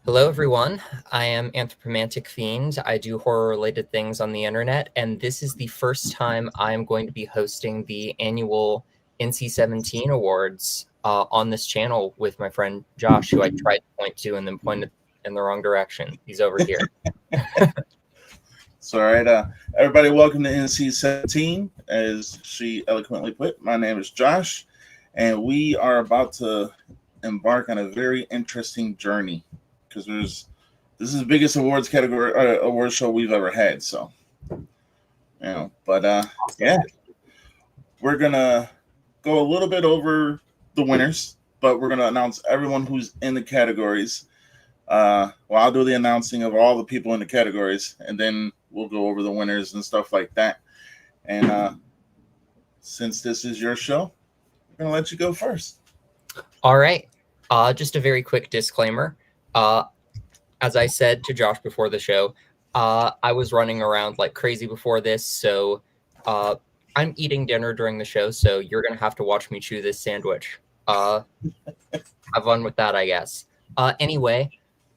Hello, everyone. I am Anthropomantic Fiend. I do horror-related things on the internet, and this is the first time I'm going to be hosting the annual NC-17 Awards on this channel with my friend Josh, who I tried to point to and then pointed in the wrong direction. He's over here. So, all right, everybody, welcome to NC-17. As she eloquently put, my name is Josh, and we are about to embark on a very interesting journey because this is the biggest awards category award show we've ever had. So, yeah, we're gonna go a little bit over the winners, but we're gonna announce everyone who's in the categories. I'll do the announcing of all the people in the categories, and then we'll go over the winners and stuff like that. And since this is your show, we're gonna let you go first. All right. Just a very quick disclaimer. As I said to Josh before the show, I was running around like crazy before this, so I'm eating dinner during the show, so you're going to have to watch me chew this sandwich. Have fun with that, I guess. Anyway,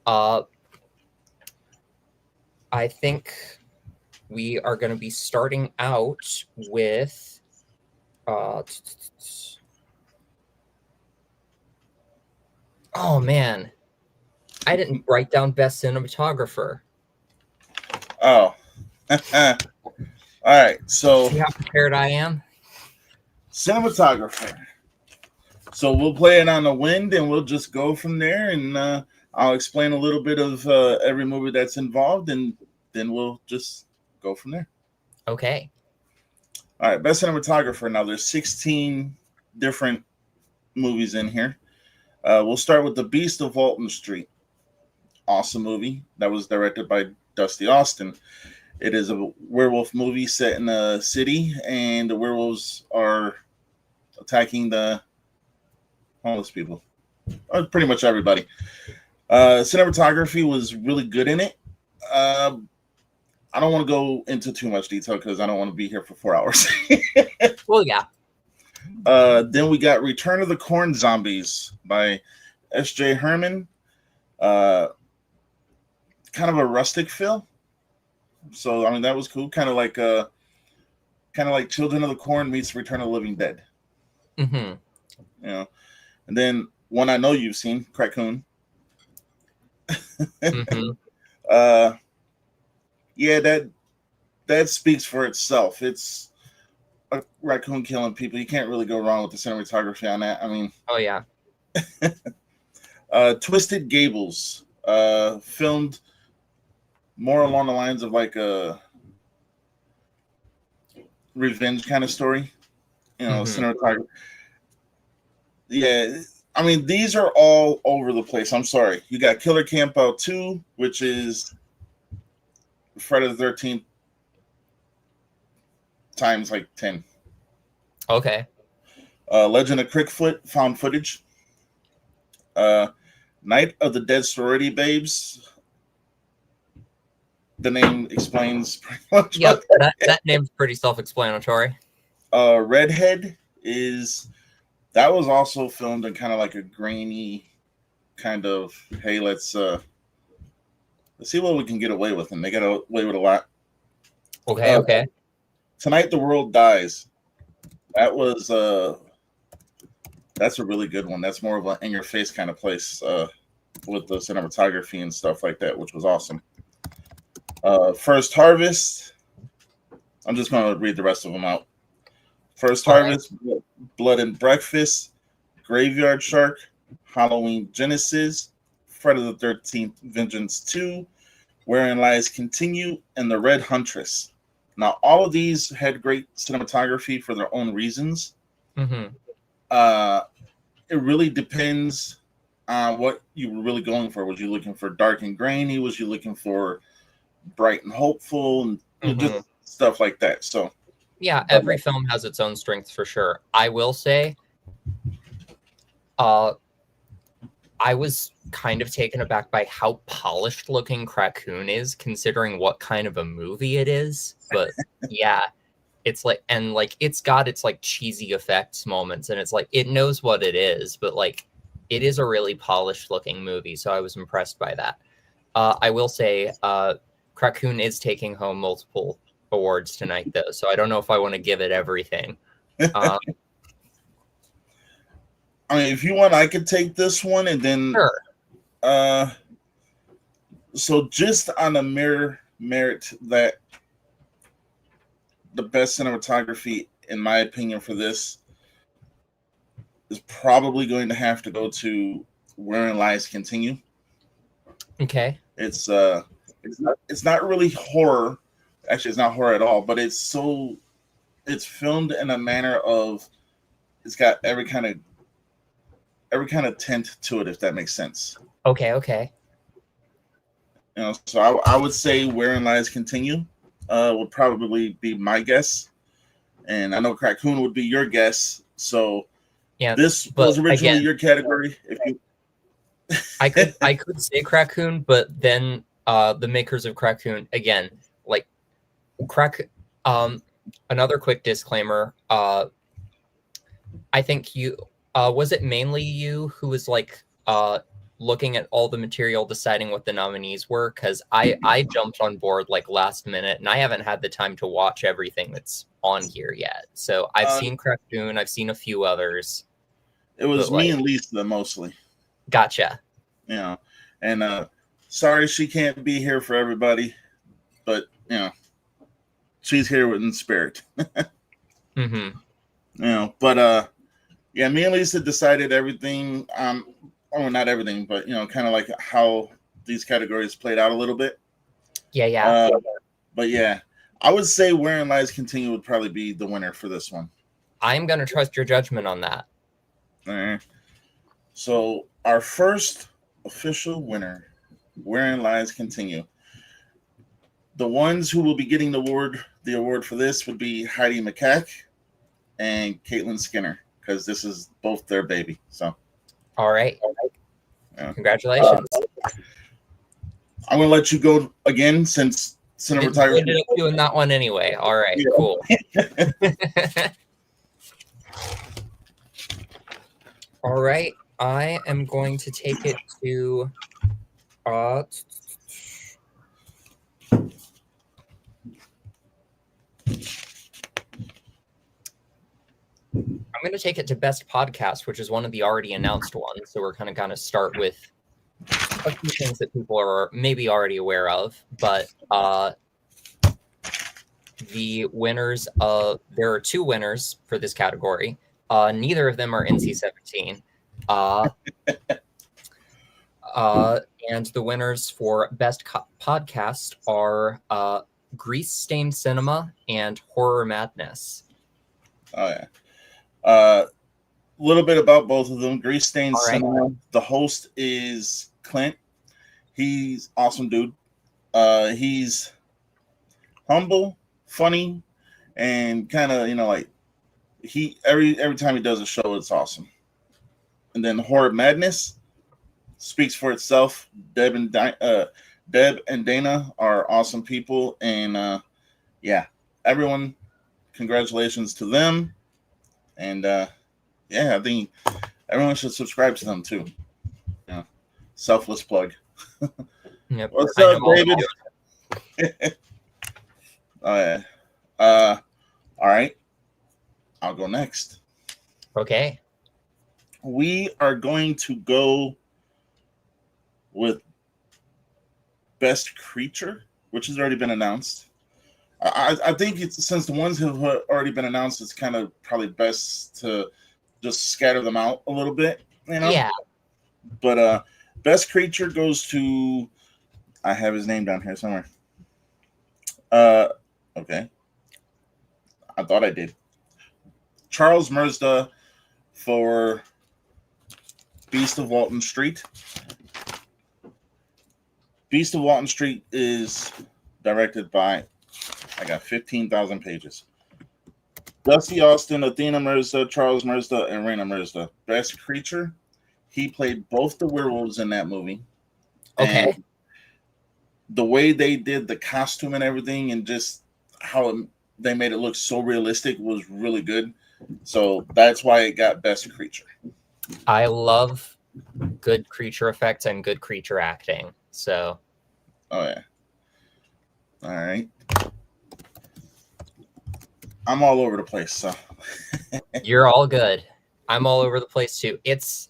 I think we are going to be starting out with... oh, man. I didn't write down best cinematographer. Oh. All right. So see how prepared I am? Cinematographer. So we'll play it on the wind and we'll just go from there. And I'll explain a little bit of every movie that's involved, and then we'll just go from there. Okay. All right. Best cinematographer. Now there's 16 different movies in here. We'll start with The Beast of Walton Street. Awesome movie that was directed by Dusty Austin. It is a werewolf movie set in a city, and the werewolves are attacking the homeless people. Pretty much everybody. Cinematography was really good in it. I don't want to go into too much detail because I don't want to be here for 4 hours. Well, yeah. Then we got Return of the Corn Zombies by S.J. Herman. Kind of a rustic feel. So, I mean, that was cool. Kind of like Children of the Corn meets Return of the Living Dead. Mm-hmm. And then one I know you've seen, Raccoon. Mm-hmm. Yeah, that speaks for itself. It's a raccoon killing people. You can't really go wrong with the cinematography on that. I mean, oh yeah. Twisted Gables, filmed more along the lines of like a revenge kind of story, cinematography. Yeah, I mean, these are all over the place. I'm sorry. You got Killer Campout 2, which is Friday the 13th times like 10. Okay. Legend of Crickfoot, found footage. Night of the Dead Sorority Babes. The name explains pretty much. Yep, that name's pretty self-explanatory. Redhead that was also filmed in kind of like a grainy kind of, hey, let's see what we can get away with, and they got away with a lot. Okay, okay. Tonight the World Dies. That's a really good one. That's more of an in-your-face kind of place with the cinematography and stuff like that, which was awesome. First Harvest. I'm just going to read the rest of them out. First Harvest, right. Blood and Breakfast, Graveyard Shark, Halloween Genesis, Friday the 13th Vengeance 2, Wherein Lies Continue, and The Red Huntress. Now, all of these had great cinematography for their own reasons. Mm-hmm. It really depends on what you were really going for. Was you looking for dark and grainy? Was you looking for bright and hopeful? And just stuff like that. So, yeah, every film has its own strengths for sure. I will say, I was kind of taken aback by how polished looking Raccoon is, considering what kind of a movie it is. But yeah, it's like, and like it's got its like cheesy effects moments, and it's like it knows what it is, but like it is a really polished looking movie, so I was impressed by that. I will say, Krakoon is taking home multiple awards tonight, though, so I don't know if I want to give it everything. I mean, if you want, I could take this one, and then sure. So just on the mere merit that the best cinematography, in my opinion, for this is probably going to have to go to Wherein Lies Continue. Okay. It's not really horror. Actually, it's not horror at all, but it's filmed in a manner of, it's got every kind of tint to it, if that makes sense. Okay. You know, so I would say Wherein Lies Continue would probably be my guess, and I know Krakoon would be your guess. So yeah, this was originally again, your category. If you, I could say Krakoon, but then the makers of Krakoon, again, like another quick disclaimer. I think you was it mainly you who was like looking at all the material, deciding what the nominees were, because I jumped on board like last minute, and I haven't had the time to watch everything that's on here yet. So I've seen Krakoon, I've seen a few others. It was me and Lisa mostly. Gotcha. You know, and sorry she can't be here for everybody, but you know, she's here in spirit. Mm-hmm. You know, but yeah, me and Lisa decided everything. Or not everything, but you know, kind of like how these categories played out a little bit. Yeah. But yeah, I would say Wherein Lies Continue would probably be the winner for this one. I'm gonna trust your judgment on that. All right. So our first official winner, Wherein Lies Continue. The ones who will be getting the award for this would be Heidi McCack and Caitlin Skinner, because this is both their baby. So. All right. Yeah. Congratulations. I'm going to let you go again since cinematography. You ended up doing that one anyway. All right, yeah. Cool. All right. I am going to take it to I'm going to take it to Best Podcast, which is one of the already announced ones. So we're kind of going to start with a few things that people are maybe already aware of. But the winners there are two winners for this category. Neither of them are NC-17. And the winners for Best Podcast are Grease Stained Cinema and Horror Madness. Oh, yeah. A little bit about both of them. Grease Stained Cinema. The host is Clint. He's awesome dude. He's humble, funny, and kind of, you know, like every time he does a show, it's awesome. And then Horror Madness speaks for itself. Deb and Dana are awesome people, and yeah, everyone, congratulations to them. And yeah, I think everyone should subscribe to them too. Yeah, selfless plug. Yep. What's up, David? Oh yeah. All right. I'll go next. Okay. We are going to go with Best Creature, which has already been announced. I think it's, since the ones have already been announced, it's kind of probably best to just scatter them out a little bit, you know? Yeah. But Best Creature goes to, I have his name down here somewhere. Okay. I thought I did. Charles Merzda for Beast of Walton Street. Beast of Walton Street is directed by, I got 15,000 pages. Dusty Austin, Athena Merzda, Charles Merzda, and Raina Merzda. Best Creature. He played both the werewolves in that movie. Okay. And the way they did the costume and everything, and just how they made it look so realistic, was really good. So that's why it got Best Creature. I love good creature effects and good creature acting. So, oh yeah. All right. I'm all over the place, so you're all good. I'm all over the place too. It's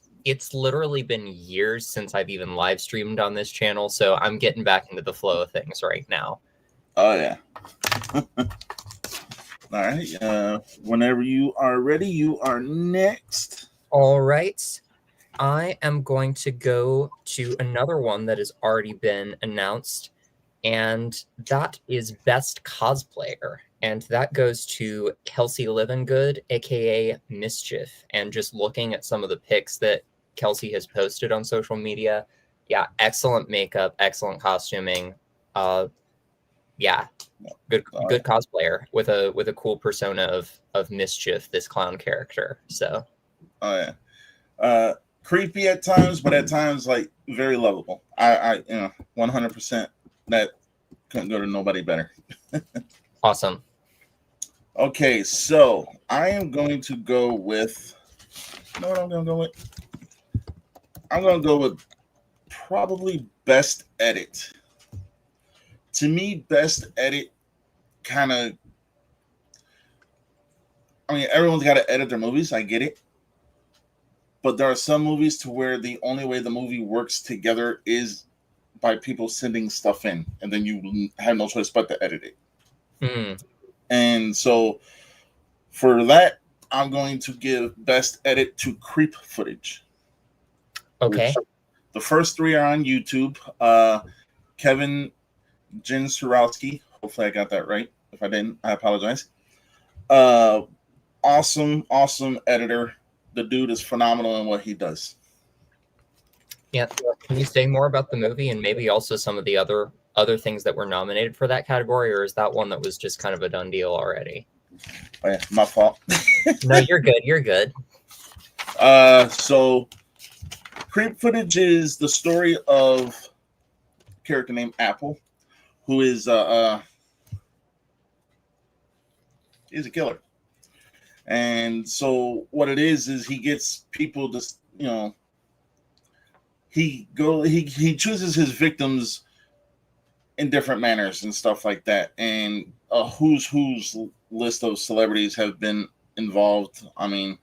literally been years since I've even live streamed on this channel, so I'm getting back into the flow of things right now. oh yeah. All right. Whenever you are ready, you are next. All right. I am going to go to another one that has already been announced, and that is Best Cosplayer. And that goes to Kelsey Livingood, aka Mischief. And just looking at some of the pics that Kelsey has posted on social media, yeah, excellent makeup, excellent costuming. Yeah, good cosplayer with a cool persona of Mischief, this clown character. So, oh yeah. Creepy at times, but at times like very lovable. I 100%. That couldn't go to nobody better. awesome. Okay, so I am going to go with. You know what I'm going to go with? I'm going to go with probably Best Edit. To me, Best Edit kind of. I mean, everyone's got to edit their movies. I get it. But there are some movies to where the only way the movie works together is by people sending stuff in, and then you have no choice but to edit it. Mm. And so for that, I'm going to give Best Edit to Creep Footage. Okay. The first three are on YouTube. Kevin Jinsurowski. Hopefully I got that right. If I didn't, I apologize. Awesome editor. The dude is phenomenal in what he does. Yeah. Can you say more about the movie and maybe also some of the other things that were nominated for that category, or is that one that was just kind of a done deal already? Oh, yeah, my fault. No, you're good. You're good. So Creep Footage is the story of a character named Apple, who is he's a killer. And so what it is he gets people to, you know, he chooses his victims in different manners and stuff like that. And a who's list of celebrities have been involved. I mean,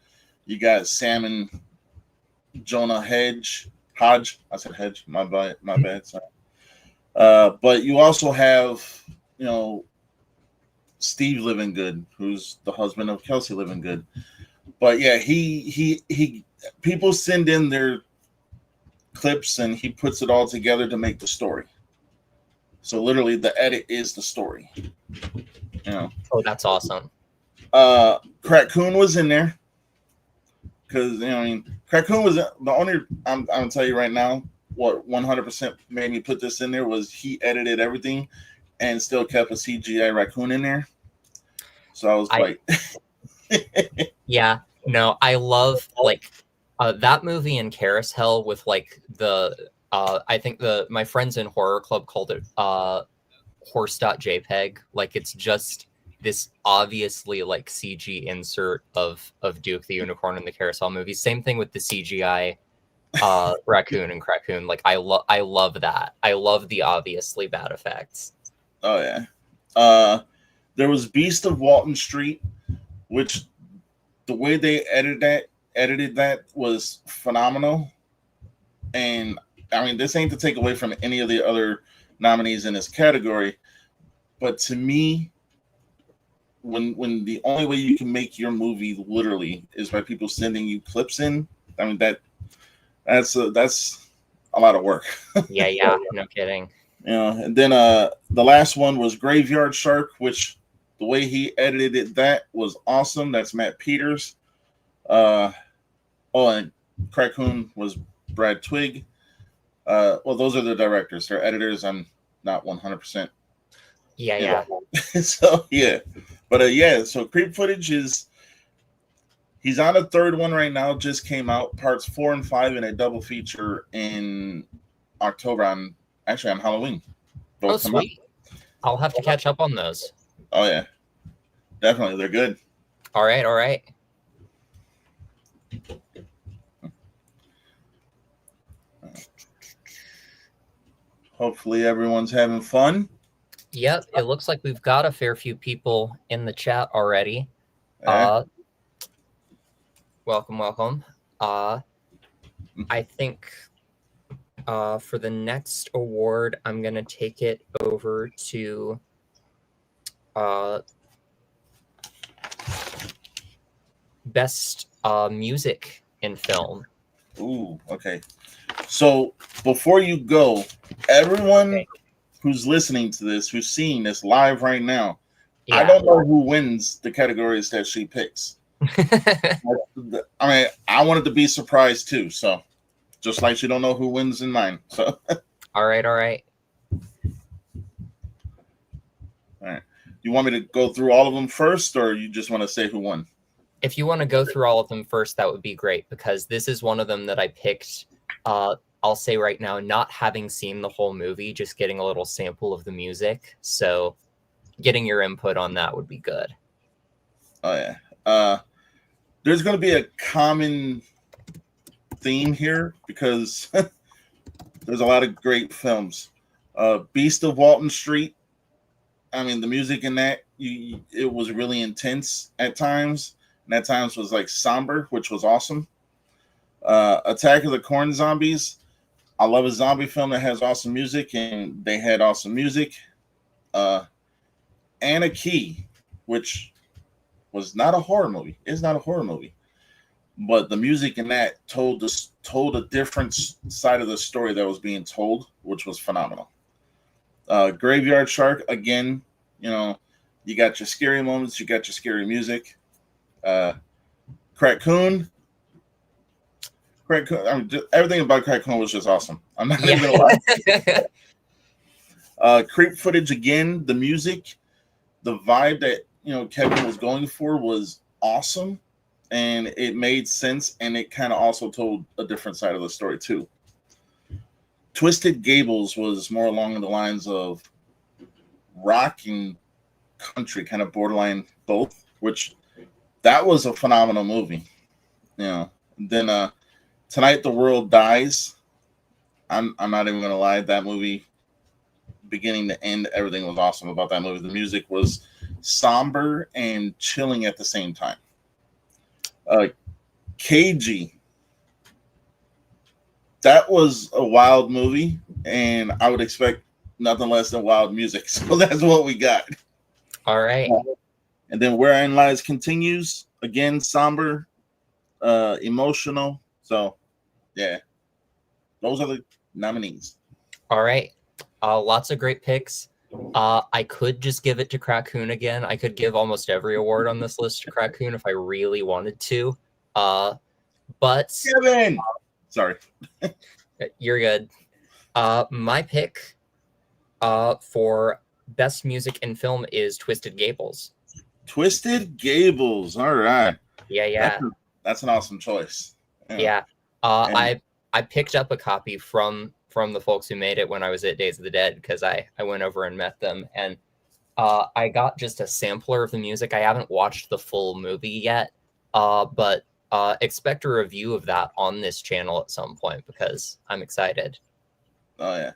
you got Sam and Jonah Hodge. I said Hedge. My bad. Sorry. But you also have, you know, Steve Livingood, who's the husband of Kelsey Livingood. But yeah, he people send in their clips and he puts it all together to make the story. So literally the edit is the story. You know. Oh, that's awesome. Crackoon was in there. Because, you know, I mean, Crackoon was the only, I'm going to tell you right now, what 100% made me put this in there was he edited everything and still kept a CGI raccoon in there. So I was quite. Yeah, no, I love like that movie in Carousel with like the, I think my friends in Horror Club called it horse.jpg. Like it's just this obviously like CG insert of Duke the Unicorn in the Carousel movie. Same thing with the CGI raccoon and Crackoon. Like I love that. I love the obviously bad effects. Oh yeah. There was Beast of Walton Street, which the way they edited that was phenomenal. And I mean, this ain't to take away from any of the other nominees in this category, but to me, when the only way you can make your movie literally is by people sending you clips in, I mean that's a lot of work. Yeah, no kidding. You know, and then the last one was Graveyard Shark, which the way he edited it, that was awesome. That's Matt Peters. And Crackoon was Brad Twigg. Well, those are the directors. They're editors. I'm not 100%. Yeah. So yeah, but yeah. So Creep Footage he's on a third one right now. Just came out, parts 4 and 5 in a double feature in October on Halloween. Oh, sweet. I'll have to catch up on those. Oh yeah, definitely. They're good. All right. Hopefully everyone's having fun. Yep, it looks like we've got a fair few people in the chat already. Yeah. Welcome. I think for the next award, I'm going to take it over to best music in film. Ooh, okay. So before you go, everyone who's listening to this, who's seeing this live right now, I don't know who wins the categories that she picks. I mean, I wanted to be surprised too. So just like you don't know who wins in mine. So all right. All right. You want me to go through all of them first, or you just want to say who won? If you want to go through all of them first, that would be great, because this is one of them that I picked. I'll say right now, not having seen the whole movie, just getting a little sample of the music. So getting your input on that would be good. Oh, yeah. There's going to be a common theme here because there's a lot of great films. Beast of Walton Street. I mean, the music in that, it was really intense at times. And at times was like somber, which was awesome. Attack of the Corn Zombies. I love a zombie film that has awesome music, and they had awesome music. Anna Key, which was not a horror movie. It's not a horror movie. But the music in that told a different side of the story that was being told, which was phenomenal. Graveyard Shark, again, you know, you got your scary moments, you got your scary music. Crackcoon. I mean, everything about Crackcoon was just awesome. I'm not even gonna lie. Creep footage again. The music, the vibe that Kevin was going for was awesome, and it made sense, and it kind of also told a different side of the story too. Twisted Gables was more along the lines of rock and country, kind of borderline both, which that was a phenomenal movie. Then Tonight the World Dies. I'm not even gonna lie, that movie, beginning to end, everything was awesome about that movie. The music was somber and chilling at the same time. KG. That was a wild movie, and I would expect nothing less than wild music. So that's what we got. All right. And then Wherein Lies continues. Again, somber, emotional. So, yeah. Those are the nominees. All right. Lots of great picks. I could just give it to Crackcoon again. I could give almost every award on this list to Crackcoon if I really wanted to. But Kevin! Sorry. You're good. My pick for best music in film is Twisted Gables. Twisted Gables. All right. Yeah. That's an awesome choice. Yeah. I picked up a copy from the folks who made it when I was at Days of the Dead, because I went over and met them, and I got just a sampler of the music. I haven't watched the full movie yet, but expect a review of that on this channel at some point, because I'm excited. Oh, yeah.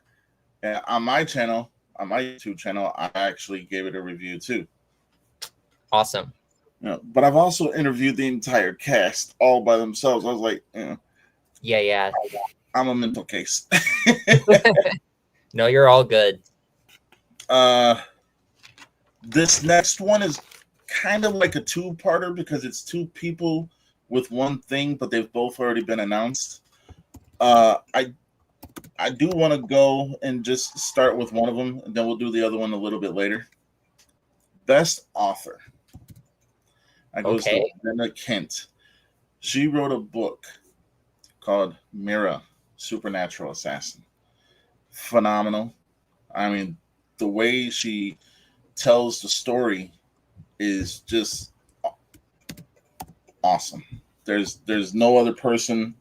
Yeah, on my channel, on my YouTube channel, I actually gave it a review too. Awesome. But I've also interviewed the entire cast all by themselves. I was like, yeah. I'm a mental case. No, you're all good. This next one is kind of like a two-parter because it's two people with one thing, but they've both already been announced. I do want to go and just start with one of them, and then we'll do the other one a little bit later. Best author. I goes to Jenna Kent. She wrote a book called Mira, Supernatural Assassin. Phenomenal. I mean, the way she tells the story is just awesome. There's no other person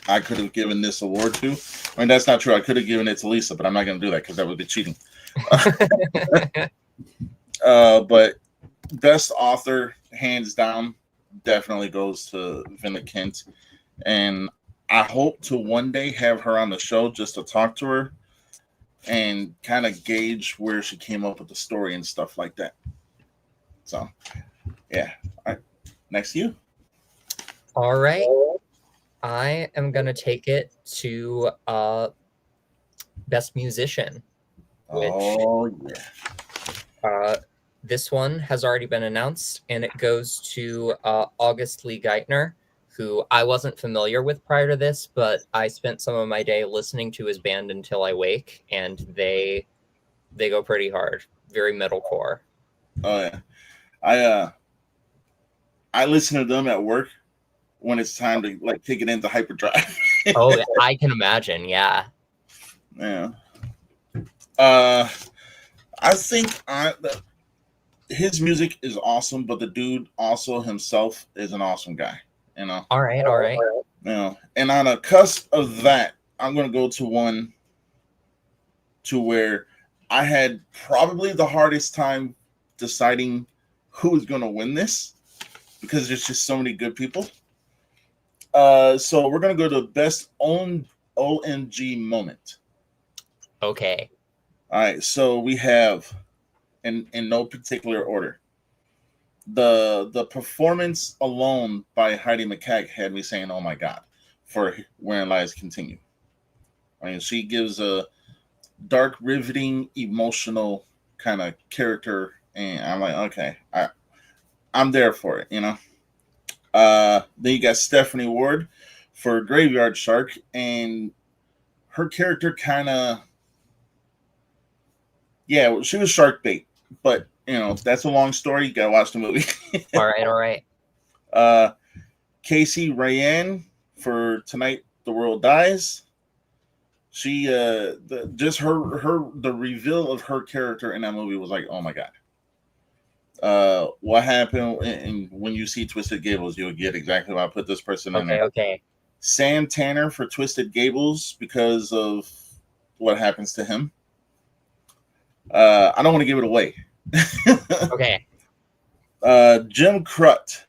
I could have given this award to. I mean, that's not true. I could have given it to Lisa, but I'm not going to do that because that would be cheating. But best author, hands down, definitely goes to Jenna Kent. And I hope to one day have her on the show just to talk to her and kind of gauge where she came up with the story and stuff like that. So, yeah. All right. Next to you. All right. I am going to take it to Best Musician, which this one has already been announced, and it goes to August Lee Geithner, who I wasn't familiar with prior to this, but I spent some of my day listening to his band Until I Wake, and they go pretty hard, very metalcore. Oh yeah, I listen to them at work when it's time to like take it into hyperdrive. Oh, I can imagine. Yeah. Yeah. I think his music is awesome, but the dude also himself is an awesome guy. You know. All right. You know, and on a cusp of that, I'm going to go to one to where I had probably the hardest time deciding who is going to win this because there's just so many good people. So we're going to go to best OMG moment. Okay. All right. So we have, in no particular order, the performance alone by Heidi McCack had me saying, "Oh my God," for Wherein Lies Continue. I mean, she gives a dark, riveting, emotional kind of character, and I'm like, okay, I'm there for it, you know. Then you got Stephanie Ward for Graveyard Shark, and her character kind of, yeah, she was shark bait, but you know that's a long story. You gotta watch the movie. All right. Casey Rayan for Tonight the World Dies. She the reveal of her character in that movie was like, oh my God. What happened? And when you see Twisted Gables, you'll get exactly why I put this person in there. Okay. Sam Tanner for Twisted Gables because of what happens to him. I don't want to give it away. Okay. Jim Crut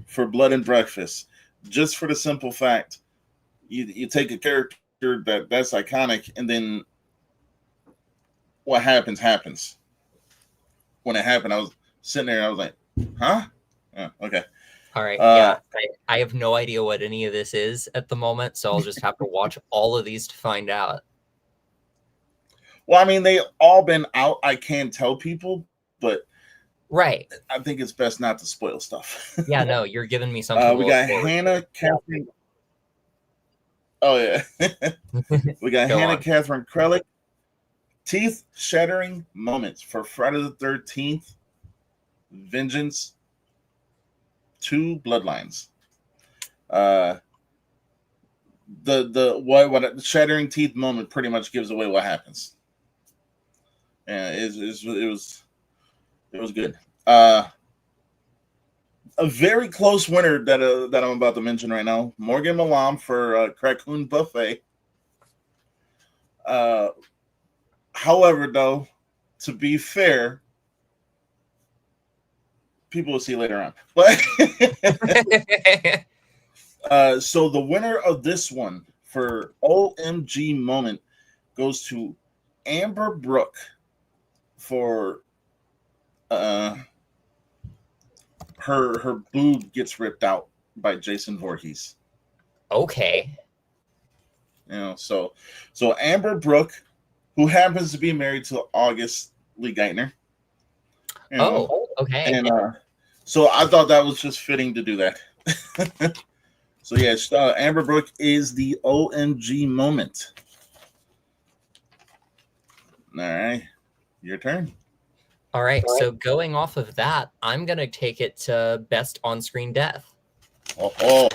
for Blood and Breakfast, just for the simple fact you take a character that's iconic, and then what happens. When it happened, I was sitting there and I was like, huh? Okay. All right. Yeah. I have no idea what any of this is at the moment, so I'll just have to watch all of these to find out. Well, I mean, they all been out. I can tell people, but right. I think it's best not to spoil stuff. Yeah, no, you're giving me something. We got Hannah Catherine. Oh yeah. We got Hannah Catherine Krellick. Teeth shattering moments for Friday the 13th. Vengeance 2 Bloodlines. The what shattering teeth moment pretty much gives away what happens. And it was good. A very close winner that I'm about to mention right now, Morgan Malam for Raccoon Buffet. However, though, to be fair, people will see later on. But so the winner of this one for OMG moment goes to Amber Brooke for her boob gets ripped out by Jason Voorhees. Okay. You know, so Amber Brooke, who happens to be married to August Lee Geithner. You know, okay. And so I thought that was just fitting to do that. So yeah, Amber Brooke is the OMG moment. All right, your turn. All right, so going off of that, I'm going to take it to best on-screen death. Oh.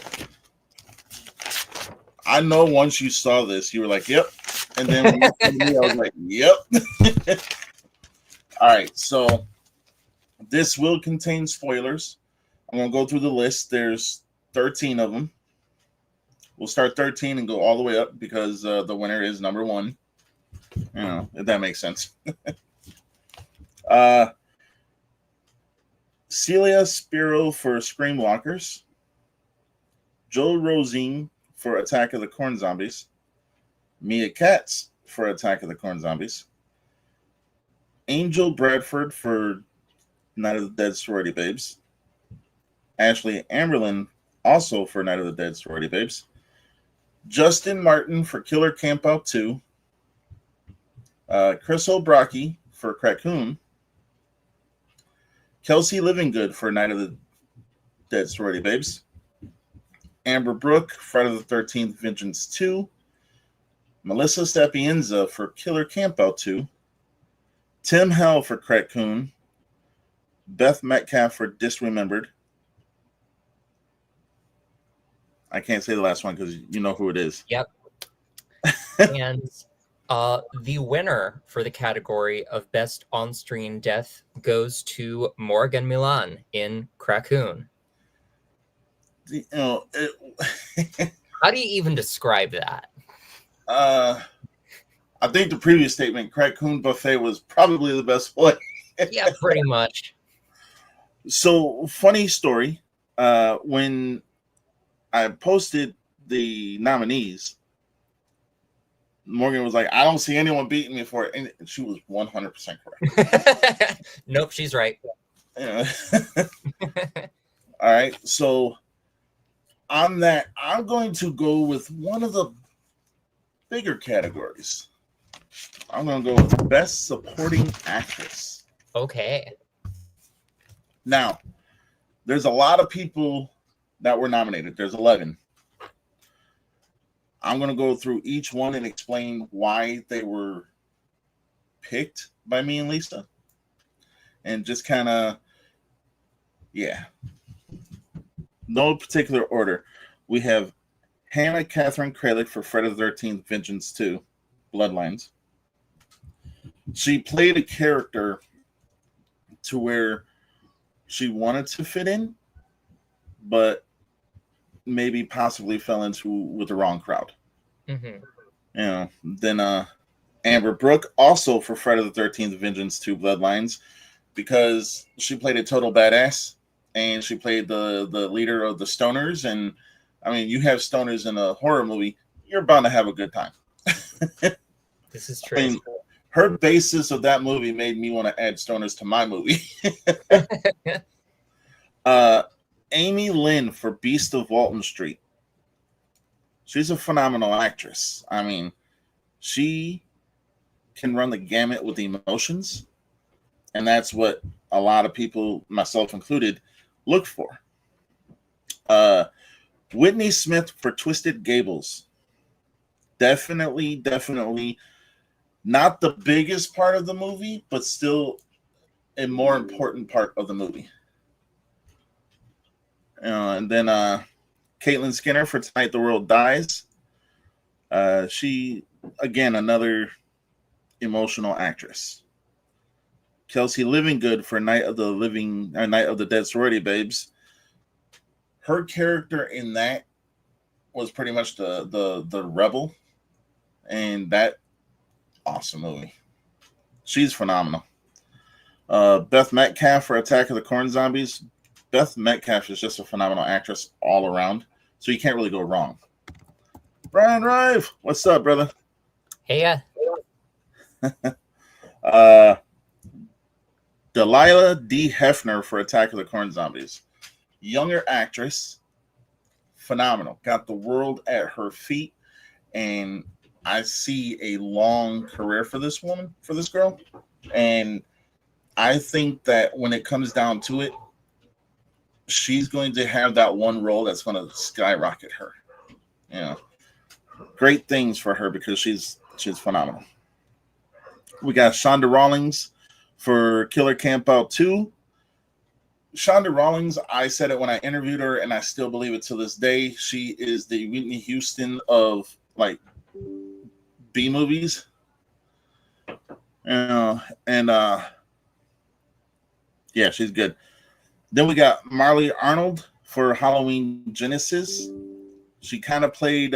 I know once you saw this, you were like, yep. And then when you told me, I was like, yep. All right, so this will contain spoilers. I'm going to go through the list. There's 13 of them. We'll start 13 and go all the way up because the winner is number 1. You know, if that makes sense. Celia Spiro for Screamwalkers. Joe Rosine for Attack of the Corn Zombies. Mia Katz for Attack of the Corn Zombies. Angel Bradford for Night of the Dead Sorority Babes. Ashley Amberlin also for Night of the Dead Sorority Babes. Justin Martin for Killer Campout 2. Chris O'Brockie for Crackoon. Kelsey Livingood for Night of the Dead Sorority Babes. Amber Brooke, Friday the 13th Vengeance 2. Melissa Sapienza for Killer Campout 2. Tim Hell for Crackoon. Beth Metcalf for Disremembered. I can't say the last one because you know who it is. Yep. And the winner for the category of Best On-Screen Death goes to Morgan Milan in Crackoon. How do you even describe that? I think the previous statement, Crackoon Buffet, was probably the best one. Yeah, pretty much. So, funny story. When I posted the nominees, Morgan was like, I don't see anyone beating me for it. And she was 100% correct. Nope, she's right. Yeah. All right. So on that, I'm going to go with one of the bigger categories. I'm going to go with Best Supporting Actress. Okay. Now, there's a lot of people that were nominated. There's 11. I'm going to go through each one and explain why they were picked by me and Lisa. And just kind of, no particular order. We have Hannah Catherine Kralik for Friday the 13th Vengeance 2, Bloodlines. She played a character to where she wanted to fit in, but maybe possibly fell into with the wrong crowd. Mm-hmm. Then Amber Brooke also for Friday the 13th Vengeance 2 Bloodlines, because she played a total badass and she played the leader of the stoners. And I mean, you have stoners in a horror movie, you're bound to have a good time. This is true. I mean, her basis of that movie made me want to add stoners to my movie. Amy Lynn for Beast of Walton Street. She's a phenomenal actress. I mean, she can run the gamut with the emotions, and that's what a lot of people, myself included, look for. Whitney Smith for Twisted Gables. Definitely not the biggest part of the movie, but still a more important part of the movie. And then Caitlin Skinner for Tonight the World Dies. She, again, another emotional actress. Kelsey Livingood for Night of the Dead Sorority Babes. Her character in that was pretty much the rebel, and that awesome movie. She's phenomenal. Beth Metcalf for Attack of the Corn Zombies. Beth Metcalf is just a phenomenal actress all around, so you can't really go wrong. Brian Rive, what's up, brother? Hey, Delilah D. Hefner for Attack of the Corn Zombies. Younger actress, phenomenal. Got the world at her feet, and I see a long career for this woman, for this girl. And I think that when it comes down to it, she's going to have that one role that's going to skyrocket her. Great things for her because she's phenomenal. We got Shonda Rawlings for Killer Campout 2. Shonda Rawlings, I said it when I interviewed her, and I still believe it to this day. She is the Whitney Houston of like B movies. She's good. Then we got Marley Arnold for Halloween Genesis. She kind of played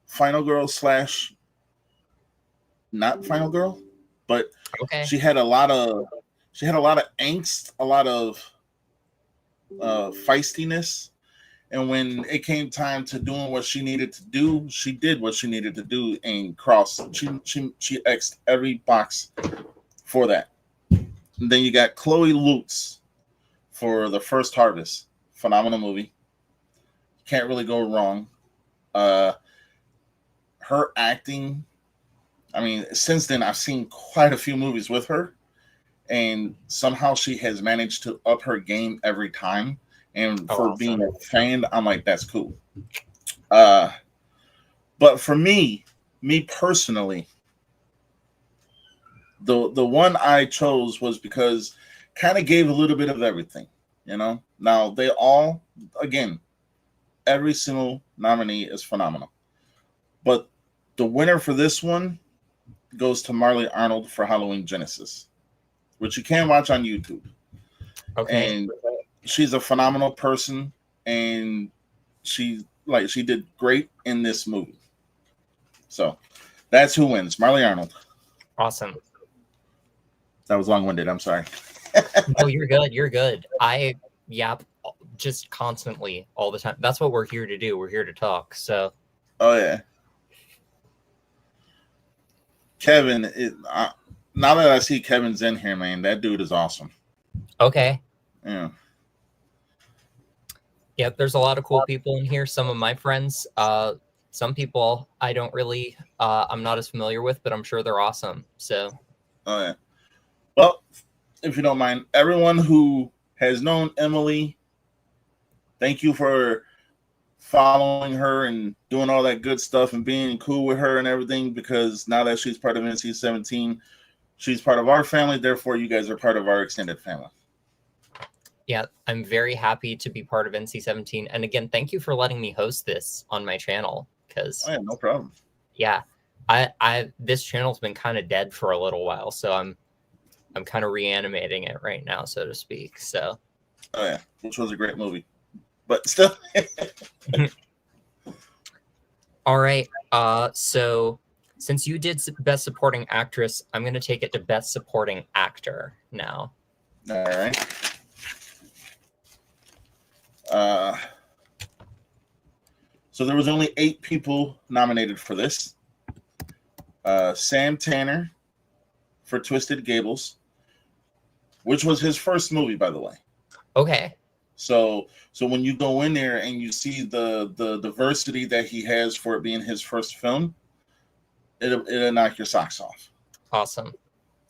Final Girl / not Final Girl, but she had a lot of angst, a lot of feistiness, And when it came time to doing what she needed to do, she did what she needed to do and she X'd every box for that. And then you got Chloe Lutz for The First Harvest. Phenomenal movie. Can't really go wrong. Her acting, I mean, since then I've seen quite a few movies with her, and somehow she has managed to up her game every time. And for awesome. being a fan, I'm like, that's cool. But for me personally, the one I chose was because kind of gave a little bit of everything, you know. Now they all, again, every single nominee is phenomenal, but the winner for this one goes to Marley Arnold for Halloween Genesis, which you can watch on YouTube. Okay. And she's a phenomenal person, and she did great in this movie. So that's who wins. Marley Arnold. Awesome. That was long-winded. I'm sorry. No, you're good. You're good. I yap just constantly all the time. That's what we're here to do. We're here to talk. So. Oh yeah. Kevin, now that I see Kevin's in here, man, that dude is awesome. Okay. Yeah. Yep, there's a lot of cool people in here. Some of my friends, some people I don't really, I'm not as familiar with, but I'm sure they're awesome. So. Oh yeah. Well, if you don't mind, everyone who has known Emily, thank you for following her and doing all that good stuff and being cool with her and everything, because now that she's part of NC-17, she's part of our family. Therefore, you guys are part of our extended family. Yeah, I'm very happy to be part of NC-17. And again, thank you for letting me host this on my channel. Because no problem. Yeah, this channel's been kind of dead for a little while, so I'm kind of reanimating it right now, so to speak. So. Oh yeah, which was a great movie, but still. All right. So since you did Best Supporting Actress, I'm going to take it to Best Supporting Actor now. All right. So there was only 8 people nominated for this. Sam Tanner for Twisted Gables, which was his first movie, by the way. Okay. So when you go in there and you see the diversity that he has for it being his first film, it'll knock your socks off. Awesome.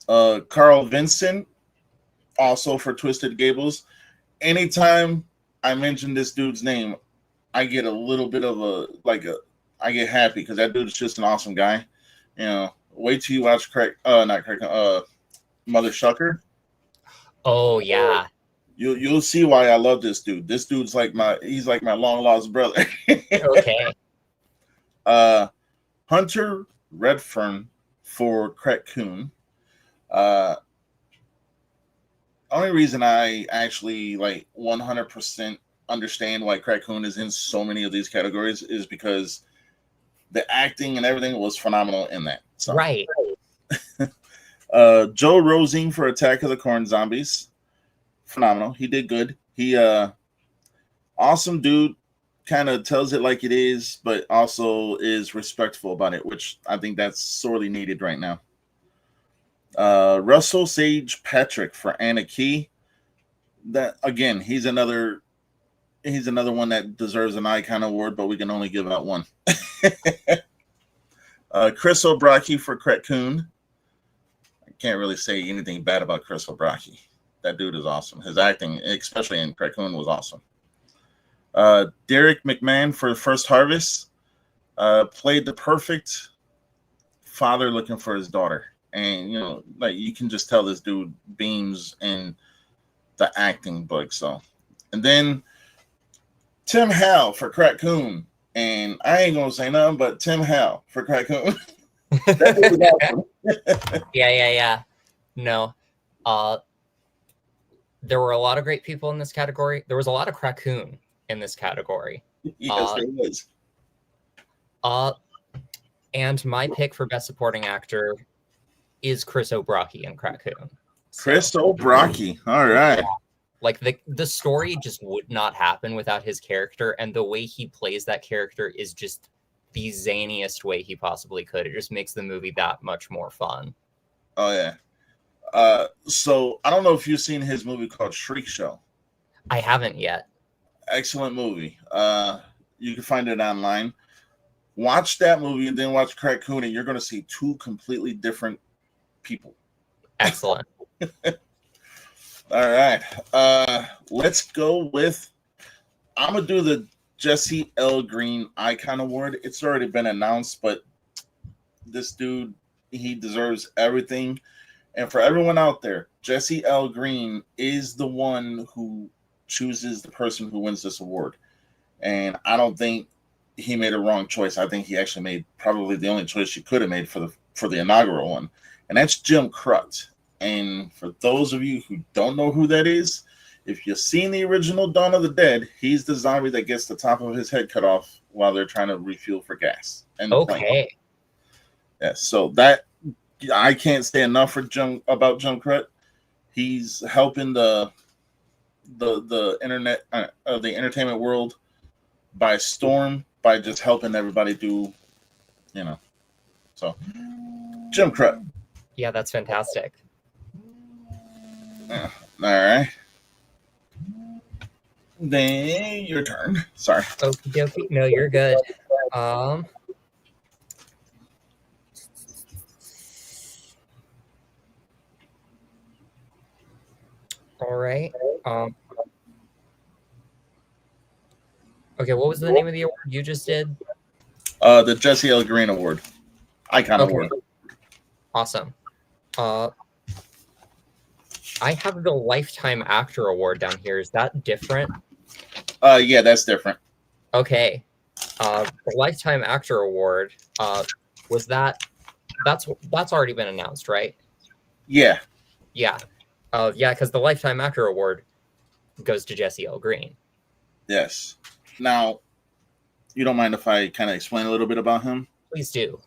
Carl Vincent, also for Twisted Gables. Anytime I mention this dude's name, I get a little bit of I get happy because that dude is just an awesome guy. You know, wait till you watch Mother Shucker. Oh yeah. You'll see why I love this dude. This dude's he's like my long lost brother. Okay. Hunter Redfern for Raccoon. Only reason I actually 100% understand why Raccoon is in so many of these categories is because the acting and everything was phenomenal in that. So. Right. Joe Rosing for Attack of the Corn Zombies. Phenomenal. He did good. He awesome dude, kind of tells it like it is, but also is respectful about it, which I think that's sorely needed right now. Russell Sage Patrick for Anna Key. That again, he's another one that deserves an Icon Award, but we can only give out one. Chris O'Brien for Raccoon. I can't really say anything bad about Chris O'Brien. That dude is awesome. His acting, especially in Raccoon, was awesome. Derek McMahon for First Harvest played the perfect father looking for his daughter. And, you can just tell this dude beams in the acting book. So, and then Tim Howell for Raccoon. And I ain't going to say nothing but Tim Howell for Raccoon. That dude is awesome. Yeah. No. There were a lot of great people in this category. There was a lot of Raccoon in this category. Yes, there was. And my pick for Best Supporting Actor is Chris O'Brien in Raccoon. Chris O'Brien. All right. Like the story just would not happen without his character, and the way he plays that character is just the zaniest way he possibly could. It just makes the movie that much more fun. Oh yeah. So I don't know if you've seen his movie called Shriek Show. I haven't yet. Excellent movie. You can find it online. Watch that movie and then watch Raccoon, and you're going to see two completely different people. Excellent. All right. Let's go with. I'm gonna do the Jesse L. Green Icon Award. It's already been announced, but this dude, he deserves everything. And for everyone out there, Jesse L. Green is the one who chooses the person who wins this award. And I don't think he made a wrong choice. I think he actually made probably the only choice he could have made for the inaugural one. And that's Jim Crut. And for those of you who don't know who that is, if you've seen the original Dawn of the Dead, he's the zombie that gets the top of his head cut off while they're trying to refuel for gas. And Okay. Yeah, so that I can't say enough for about Jim Crut. He's helping the internet, the entertainment world by storm by just helping everybody do, So, Jim Crut. Yeah, that's fantastic. All right. Then your turn. Sorry. Okie dokie. No, you're good. All right. Okay, what was the name of the award you just did? The Jesse L. Green Award. Icon Award. Awesome. I have the Lifetime Actor Award down here. Is that different? Yeah, that's different. Okay. The Lifetime Actor Award, was that's already been announced, right? Yeah. Yeah. Yeah, because the Lifetime Actor Award goes to Jesse L. Green. Yes. Now, you don't mind if I kind of explain a little bit about him? Please do.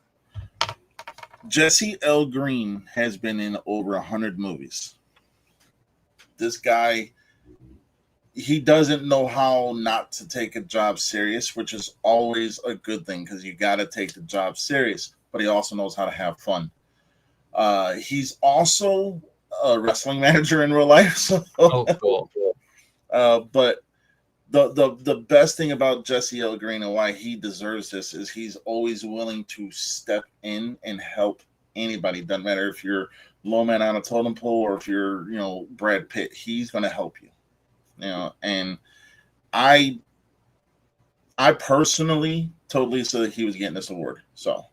Jesse L. Green has been in over 100 movies. This guy, he doesn't know how not to take a job serious, which is always a good thing because you got to take the job serious, but he also knows how to have fun. He's also a wrestling manager in real life. So, cool. But the best thing about Jesse L. Green and why he deserves this is he's always willing to step in and help anybody. Doesn't matter if you're low man on a totem pole or if you're, Brad Pitt, he's going to help you. And I personally told Lisa that he was getting this award. So,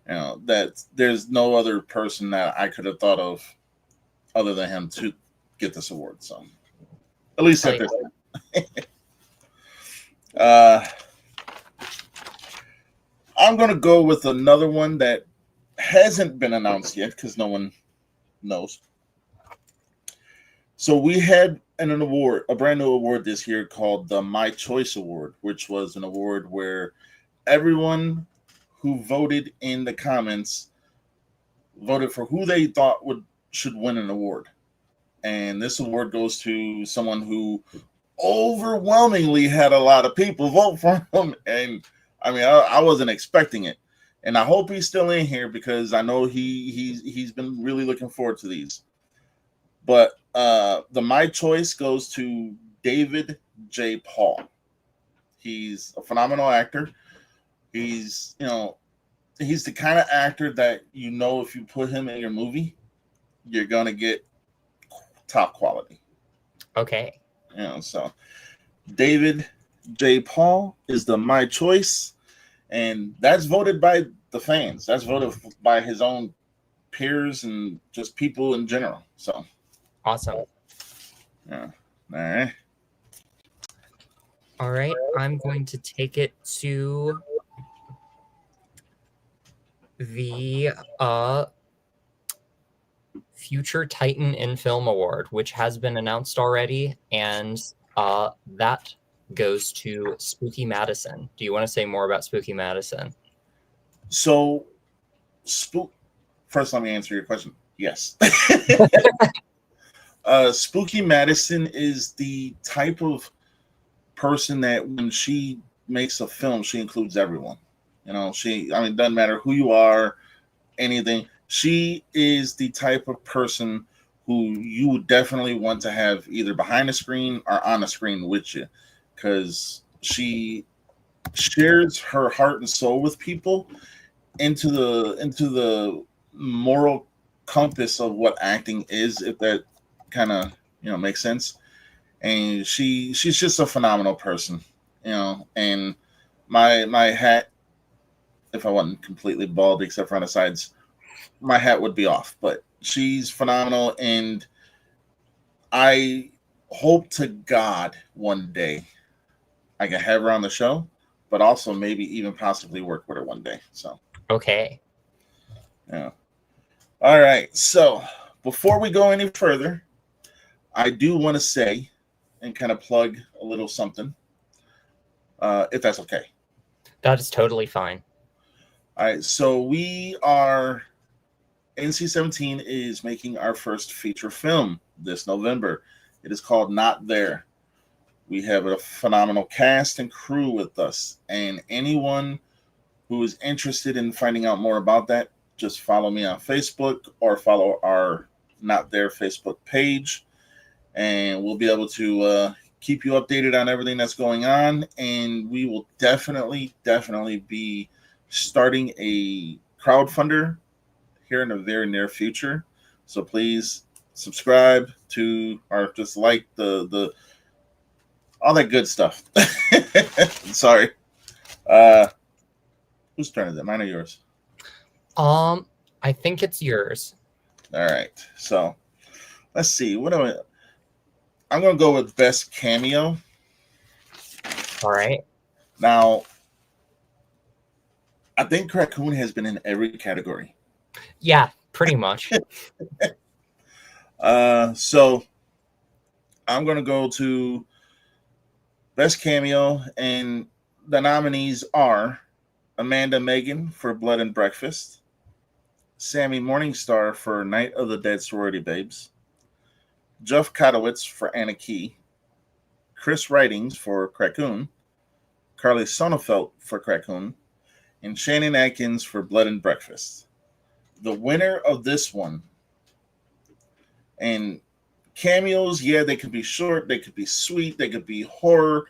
that there's no other person that I could have thought of other than him to get this award. So, at least at this time. I'm going to go with another one that hasn't been announced yet because no one knows. So we had an award, a brand new award this year called the My Choice Award, which was an award where everyone who voted in the comments voted for who they thought should win an award. And this award goes to someone who overwhelmingly had a lot of people vote for him. And I mean, I wasn't expecting it. And I hope he's still in here because I know he's been really looking forward to these. But the My Choice goes to David J. Paul. He's a phenomenal actor. He's the kind of actor that if you put him in your movie, you're gonna get top quality. Okay. So David J. Paul is the My Choice, and that's voted by the fans. That's voted by his own peers and just people in general. So awesome. Yeah. All right. I'm going to take it to the Future Titan in Film Award, which has been announced already, and that goes to Spooky Madison. Do you want to say more about Spooky Madison? So, first, let me answer your question. Yes. Spooky Madison is the type of person that when she makes a film, she includes everyone. Doesn't matter who you are, anything. She is the type of person who you would definitely want to have either behind the screen or on the screen with you, because she shares her heart and soul with people into the moral compass of what acting is, if that kind of makes sense. And she's just a phenomenal person, and my hat, if I wasn't completely bald except for on the sides, my hat would be off. But she's phenomenal, and I hope to God one day I can have her on the show, but also maybe even possibly work with her one day. So Okay. yeah. All right. So before we go any further, I do want to say and kind of plug a little something, if that's okay. That is totally fine. All right. So NC-17 is making our first feature film this November. It is called Not There. We have a phenomenal cast and crew with us, and anyone who is interested in finding out more about that, just follow me on Facebook or follow our Not There Facebook page, and we'll be able to keep you updated on everything that's going on. And we will definitely be starting a crowdfunder here in the very near future. So please subscribe to, or just like the all that good stuff. Sorry. Whose turn is it? Mine or yours? I think it's yours. All right. So let's see. I'm going to go with best cameo. All right. Now, I think Raccoon has been in every category. Yeah, pretty much. So I'm going to go to best cameo, and the nominees are Amanda Megan for Blood and Breakfast, Sammy Morningstar for Night of the Dead Sorority Babes, Jeff Kotowitz for Anna Key, Chris Ridings for Raccoon, Carly Sonnefeld for Raccoon, and Shannon Atkins for Blood and Breakfast. The winner of this one, and cameos, yeah, they could be short, they could be sweet, they could be horror.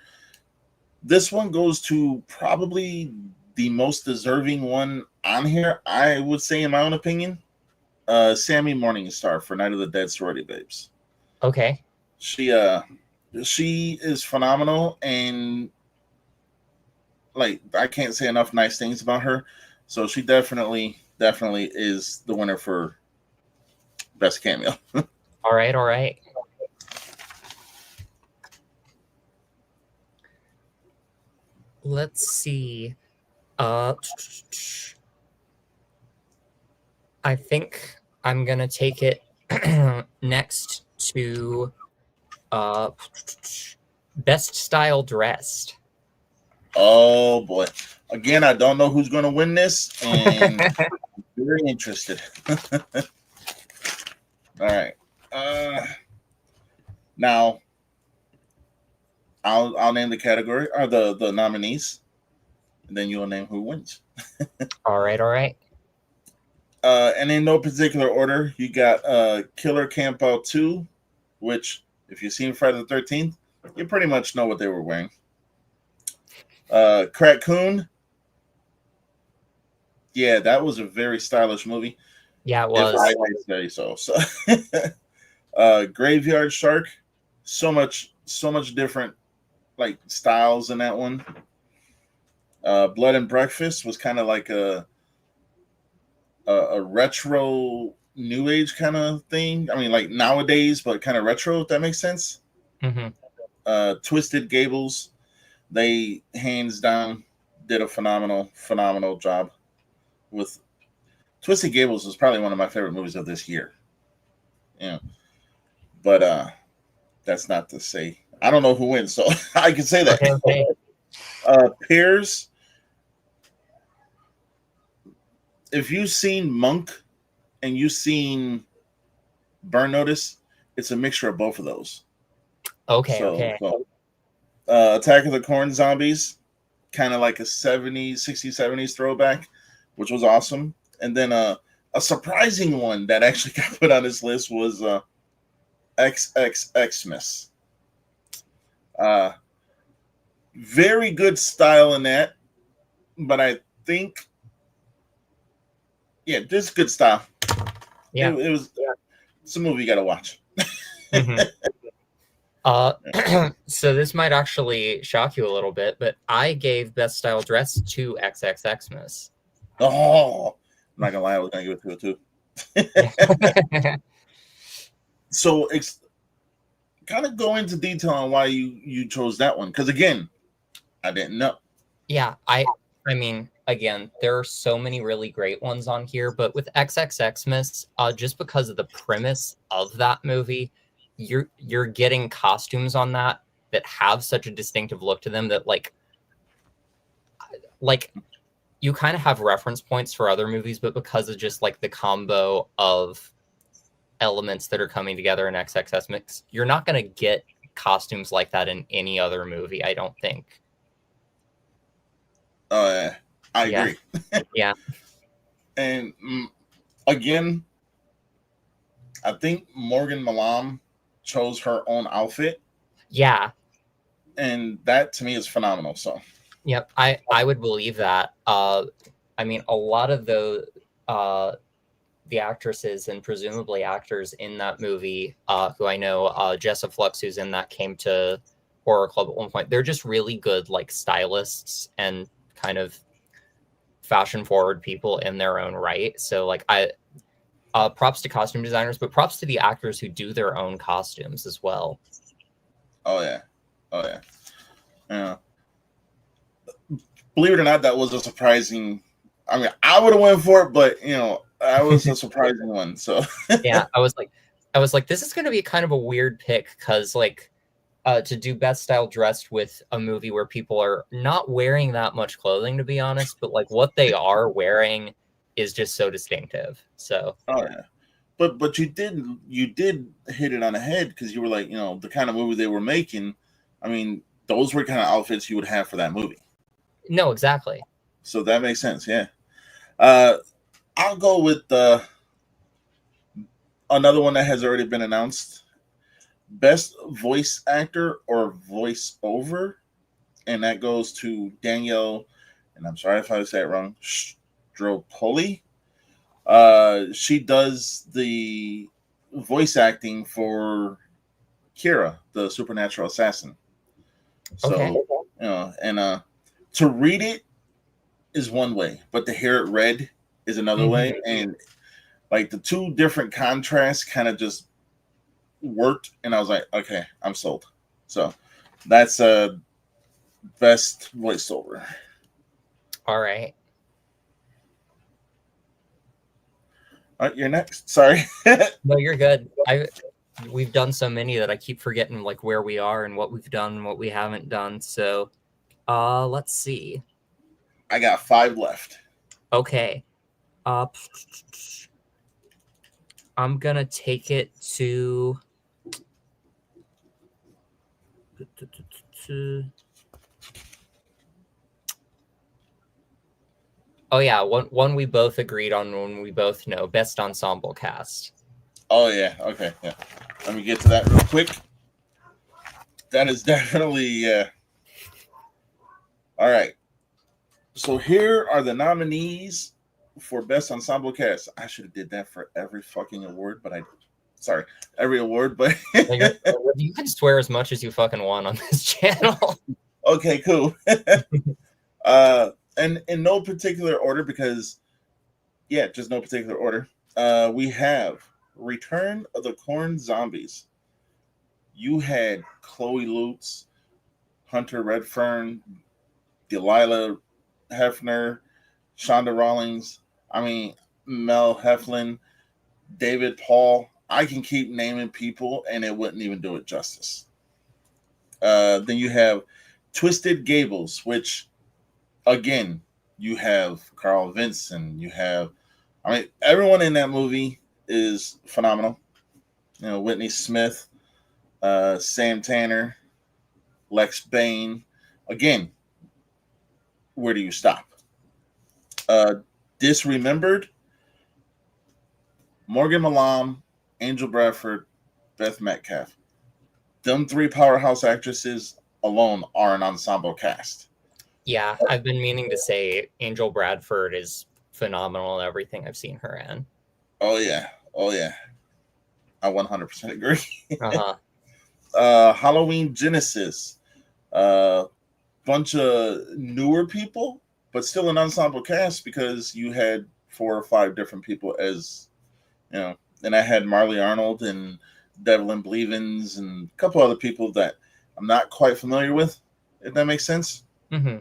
This one goes to probably the most deserving one on here, I would say, in my own opinion. Sammy Morningstar for Night of the Dead Sorority Babes. Okay. She is phenomenal, and like, I can't say enough nice things about her. So she definitely is the winner for best cameo. All right. Let's see. I think I'm gonna take it next to best style dressed. Oh boy! Again, I don't know who's going to win this, and I'm very interested. All right. Now, I'll name the category or the nominees, and then you'll name who wins. All right. And in no particular order, you got Killer Campout 2, which, if you've seen Friday the 13th, you pretty much know what they were wearing. Raccoon. Yeah, that was a very stylish movie. Yeah, it was. If I might say so. Graveyard Shark. So much different like styles in that one. Blood and Breakfast was kind of like a retro new age kind of thing. I mean, like nowadays, but kind of retro, if that makes sense. Mm-hmm. Twisted Gables, they hands down did a phenomenal job with Twisted Gables. Was probably one of my favorite movies of this year. Yeah, but that's not to say I don't know who wins, so I can say that. Okay. Peers. If you've seen Monk and you've seen Burn Notice, it's a mixture of both of those. Okay, okay. Attack of the Corn Zombies, kind of like a 70s, 60s, 70s throwback, which was awesome. And then a surprising one that actually got put on this list was XXXmas. Very good style in that, but I think, yeah, just good style. Yeah. It's a movie you got to watch. Mm-hmm. So this might actually shock you a little bit, but I gave Best Style Dress to XXXmas. Oh, I'm not gonna lie, I was gonna give it to it too. So it's kind of go into detail on why you chose that one, because again, I didn't know. Yeah, I mean, again, there are so many really great ones on here, but with XXXmas, just because of the premise of that movie, you're getting costumes on that have such a distinctive look to them that like you kind of have reference points for other movies, but because of just like the combo of elements that are coming together in XXXmas, you're not going to get costumes like that in any other movie, I don't think. I agree. Yeah. And again, I think Morgan Malam chose her own outfit. Yeah. And that to me is phenomenal. So yep, I would believe that. I mean, a lot of the actresses and presumably actors in that movie, who I know, Jessa Flux, who's in that, came to Horror Club at one point. They're just really good, like, stylists and kind of fashion forward people in their own right. So, like, props to costume designers, but props to the actors who do their own costumes as well. Oh yeah. Yeah. Believe it or not, that was a surprising. I mean, I would have went for it, but that was a surprising one. So yeah, I was like, this is going to be kind of a weird pick because like to do Best Style Dressed with a movie where people are not wearing that much clothing, to be honest, but like what they are wearing is just so distinctive. So oh yeah, but you did hit it on the head, because you were like, the kind of movie they were making. I mean, those were kind of outfits you would have for that movie. No, exactly. So that makes sense. Yeah. I'll go with another one that has already been announced. Best voice actor or voiceover, and that goes to Danielle, and I'm sorry if I say it wrong, Stropoli. She does the voice acting for Kira, the supernatural assassin. So, okay. And to read it is one way, but to hear it read is another way. And like the two different contrasts kind of just worked, and I was like, okay, I'm sold. So that's best voiceover. All right. All right, you're next. Sorry. No, you're good. We've done so many that I keep forgetting like where we are and what we've done and what we haven't done. So let's see. I got 5 left. Okay. I'm gonna take it to oh yeah, one we both agreed on, when we both know, best ensemble cast. Oh yeah, okay, yeah. Let me get to that real quick. That is definitely all right. So here are the nominees for best ensemble cast. I should have did that for every fucking award, but every award, but you can swear as much as you fucking want on this channel. Okay, cool. And in no particular order, because just no particular order. We have Return of the Corn Zombies. You had Chloe Lutz, Hunter Redfern, Delilah Hefner, Shonda Rawlings, Mel Heflin, David Paul. I can keep naming people and it wouldn't even do it justice. Then you have Twisted Gables, which, again, you have Carl Vinson. You have, everyone in that movie is phenomenal. Whitney Smith, Sam Tanner, Lex Bain. Again, where do you stop? Disremembered, Morgan Malam, Angel Bradford, Beth Metcalf. Them three powerhouse actresses alone are an ensemble cast. Yeah, I've been meaning to say Angel Bradford is phenomenal in everything I've seen her in. Oh yeah, oh yeah, I 100% agree. Halloween Genesis, bunch of newer people, but still an ensemble cast because you had 4 or 5 different people as and I had Marley Arnold and Devlin Bleevins and a couple other people that I'm not quite familiar with, if that makes sense. Mm-hmm.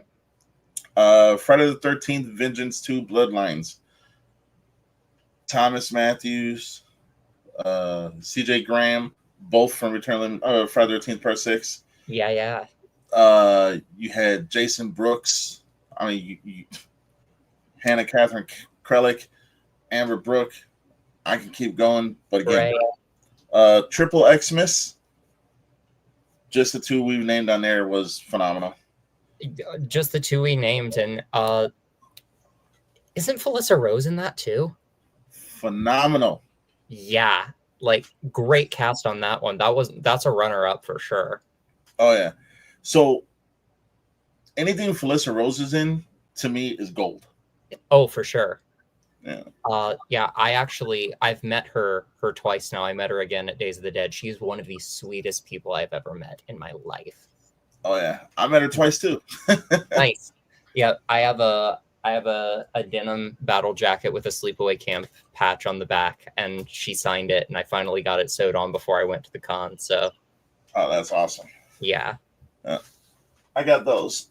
Friday the 13th, Vengeance 2, Bloodlines. Thomas Matthews, CJ Graham, both from Friday the 13th Part 6. Yeah. You had Jason Brooks. I mean, Hannah Catherine Krellick, Amber Brooke. I can keep going, but again, Triple Xmas. Just the 2 we've named on there was phenomenal. Just the 2 we named, and isn't Felissa Rose in that too? Phenomenal. Yeah, like great cast on that one. That's a runner-up for sure. Oh yeah. So anything Felissa Rose is in, to me, is gold. Oh, for sure. Yeah. I've met her twice now. I met her again at Days of the Dead. She's one of the sweetest people I've ever met in my life. Oh yeah, I met her twice too. Nice. Yeah, I have a denim battle jacket with a Sleepaway Camp patch on the back, and she signed it, and I finally got it sewed on before I went to the con. So, oh, that's awesome. Yeah. I got those.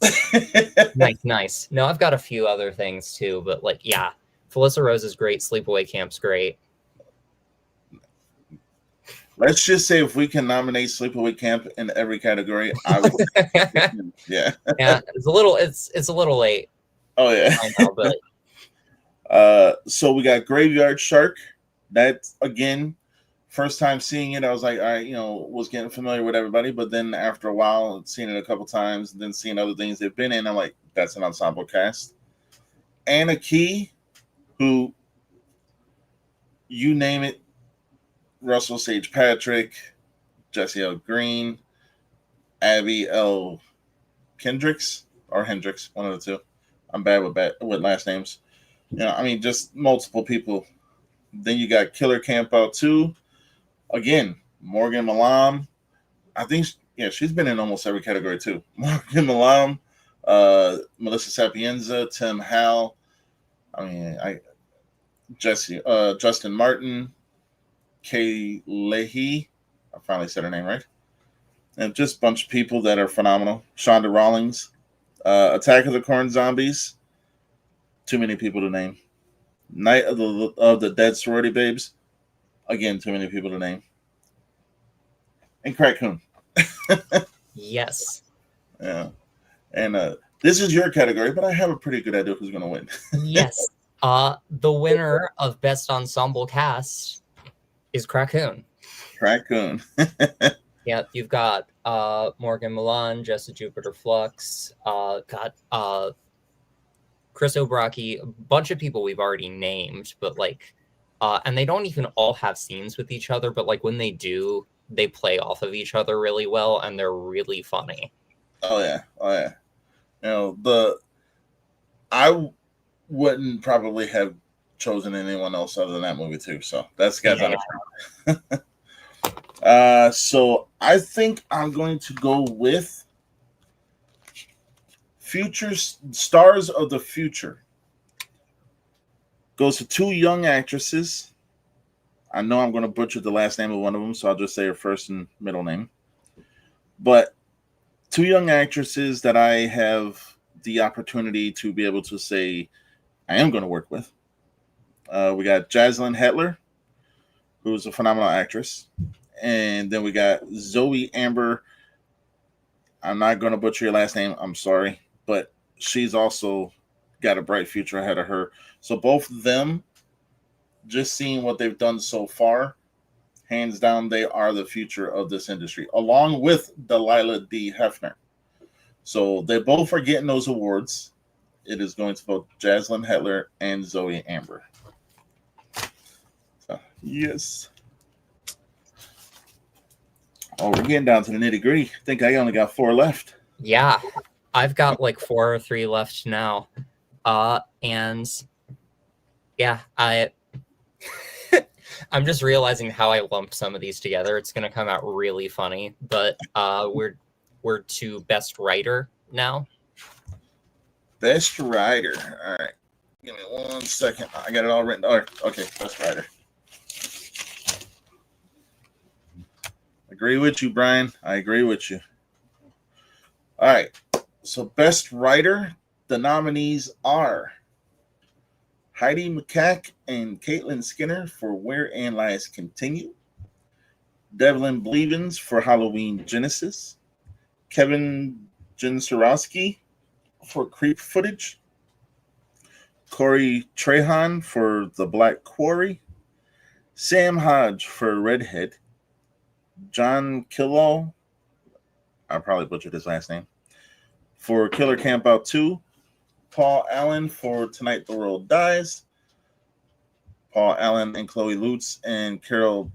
Nice. No, I've got a few other things too, but yeah, Felissa Rose is great. Sleepaway Camp's great. Let's just say if we can nominate Sleepaway Camp in every category, I would. Yeah. Yeah, it's a little late. Oh yeah. I know, but so we got Graveyard Shark. That again, first time seeing it, I was like, all right, was getting familiar with everybody, but then after a while, seeing it a couple times, and then seeing other things they've been in, I'm like, that's an ensemble cast. Anna Key, who you name it, Russell Sage Patrick, Jesse L. Green, Abby L. Hendricks, one of the two. I'm bad with last names. I mean, just multiple people. Then you got Killer Camp Out 2. Again, Morgan Malam. I think, she's been in almost every category too. Morgan Malam, Melissa Sapienza, Tim Howell. I mean, Justin Martin, Kay Leahy. I finally said her name right. And just a bunch of people that are phenomenal. Shonda Rawlings, Attack of the Corn Zombies. Too many people to name. Night of the Dead Sorority Babes. Again, too many people to name. And Crackcoon. Yes. Yeah. And this is your category, but I have a pretty good idea who's going to win. Yes. The winner of Best Ensemble Cast is Crackcoon. Yeah, you've got Morgan Milan, Jessa Jupiter Flux, got Chris Obraki, a bunch of people we've already named, but and they don't even all have scenes with each other, but when they do, they play off of each other really well, and they're really funny. Oh yeah. I wouldn't probably have chosen anyone else other than that movie too. So that's guys on it. So I think I'm going to go with Future Stars of the Future. Goes to 2 young actresses. I know I'm going to butcher the last name of one of them, so I'll just say her first and middle name. But 2 young actresses that I have the opportunity to be able to say I am going to work with. We got Jaslyn Hetler, who's a phenomenal actress. And then we got Zoe Amber. I'm not going to butcher your last name. I'm sorry. But she's also got a bright future ahead of her. So both of them, just seeing what they've done so far, Hands down, they are the future of this industry, along with Delilah D. Hefner. So they both are getting those awards. It is going to both Jaslyn Hetler and Zoe Amber. So, yes. Oh, we're getting down to the nitty gritty. I think I only got 4 left. Yeah, I've got like 4 or 3 left now. And yeah, I'm just realizing how I lumped some of these together. It's gonna come out really funny, but we're to best writer now. Best writer. All right. Give me 1 second. I got it all written. All right. Okay, best writer. Agree with you, Brian. I agree with you. All right. So best writer, the nominees are Heidi McCack and Caitlin Skinner for Where Anne Lies Continue, Devlin Blevins for Halloween Genesis, Kevin Jensorowski for Creep Footage, Corey Trehan for The Black Quarry, Sam Hodge for Redhead, John Killall, I probably butchered his last name, for Killer Campout 2, Paul Allen for Tonight the World Dies, Paul Allen and Chloe Lutz and Carol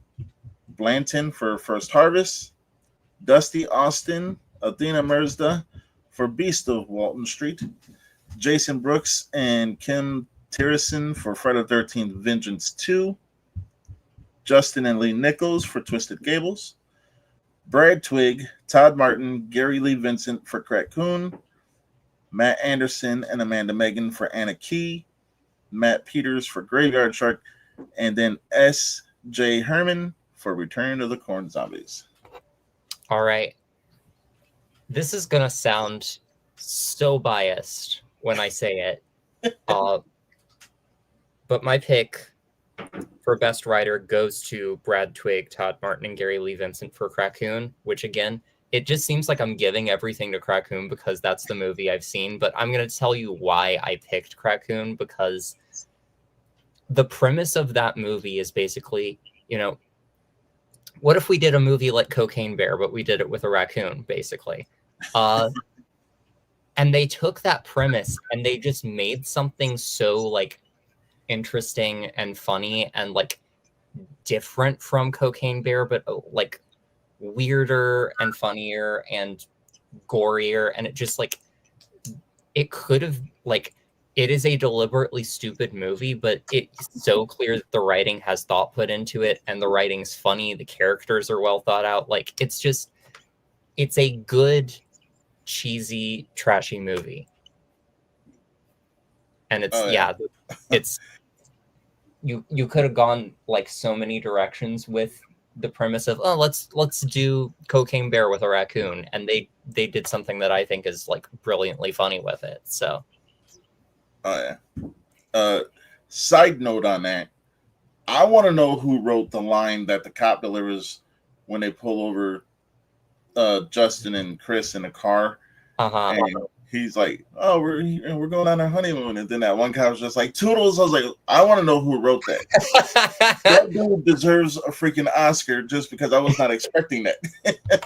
Blanton for First Harvest, Dusty Austin, Athena Merzda for Beast of Walton Street, Jason Brooks and Kim Tierson for Friday the 13th Vengeance 2, Justin and Lee Nichols for Twisted Gables, Brad Twigg, Todd Martin, Gary Lee Vincent for Crackcoon, Matt Anderson and Amanda Megan for Anna Key, Matt Peters for Graveyard Shark, and then S.J. Herman for Return of the Corn Zombies. All right. This is going to sound so biased when I say it. But my pick for best writer goes to Brad Twigg, Todd Martin, and Gary Lee Vincent for Crackcoon, which again, it just seems like I'm giving everything to Crackcoon because that's the movie I've seen, but I'm going to tell you why I picked Crackcoon, because the premise of that movie is basically, you know, what if we did a movie like Cocaine Bear, but we did it with a raccoon, basically? And they took that premise and they just made something so like interesting and funny and like different from Cocaine Bear, but like weirder and funnier and gorier. And it just like, it could have like, it is a deliberately stupid movie, but it's so clear that the writing has thought put into it and the writing's funny. The characters are well thought out. Like it's just, it's a good, cheesy, trashy movie. And it's, it's, you could have gone like so many directions with the premise of, oh, let's do Cocaine Bear with a raccoon. And they did something that I think is like brilliantly funny with it. So. Oh yeah. Side note on that, I want to know who wrote the line that the cop delivers when they pull over Justin and Chris in the car, and he's like, "Oh, we're going on our honeymoon," and then that one cop was just like, "Toodles." I was like, I want to know who wrote that. That dude deserves a freaking Oscar just because I was not expecting that.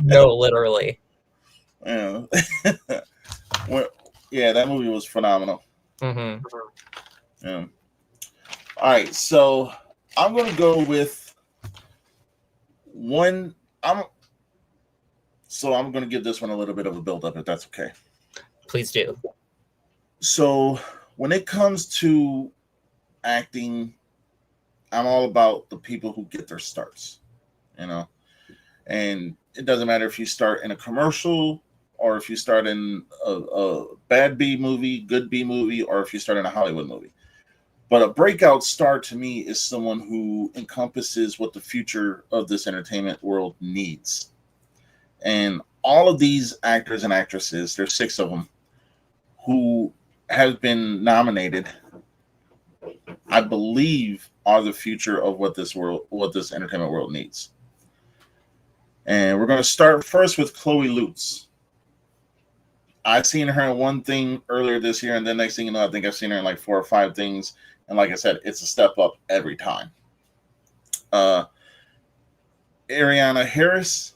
No, literally. Yeah. Yeah, that movie was phenomenal. Mm-hmm. Yeah. All right, so I'm going to go with one. I'm going to give this one a little bit of a build up, if that's okay. Please do. So when it comes to acting, I'm all about the people who get their starts, you know, and it doesn't matter if you start in a commercial or if you start in a bad B movie, good B movie, or if you start in a Hollywood movie. But a breakout star to me is someone who encompasses what the future of this entertainment world needs. And all of these actors and actresses, there's 6 of them, who have been nominated, I believe, are the future of what this entertainment world needs. And we're going to start first with Chloe Lutz. I've seen her in one thing earlier this year, and then next thing you know, I think I've seen her in like 4 or 5 things. And like I said, it's a step up every time. Ariana Harris,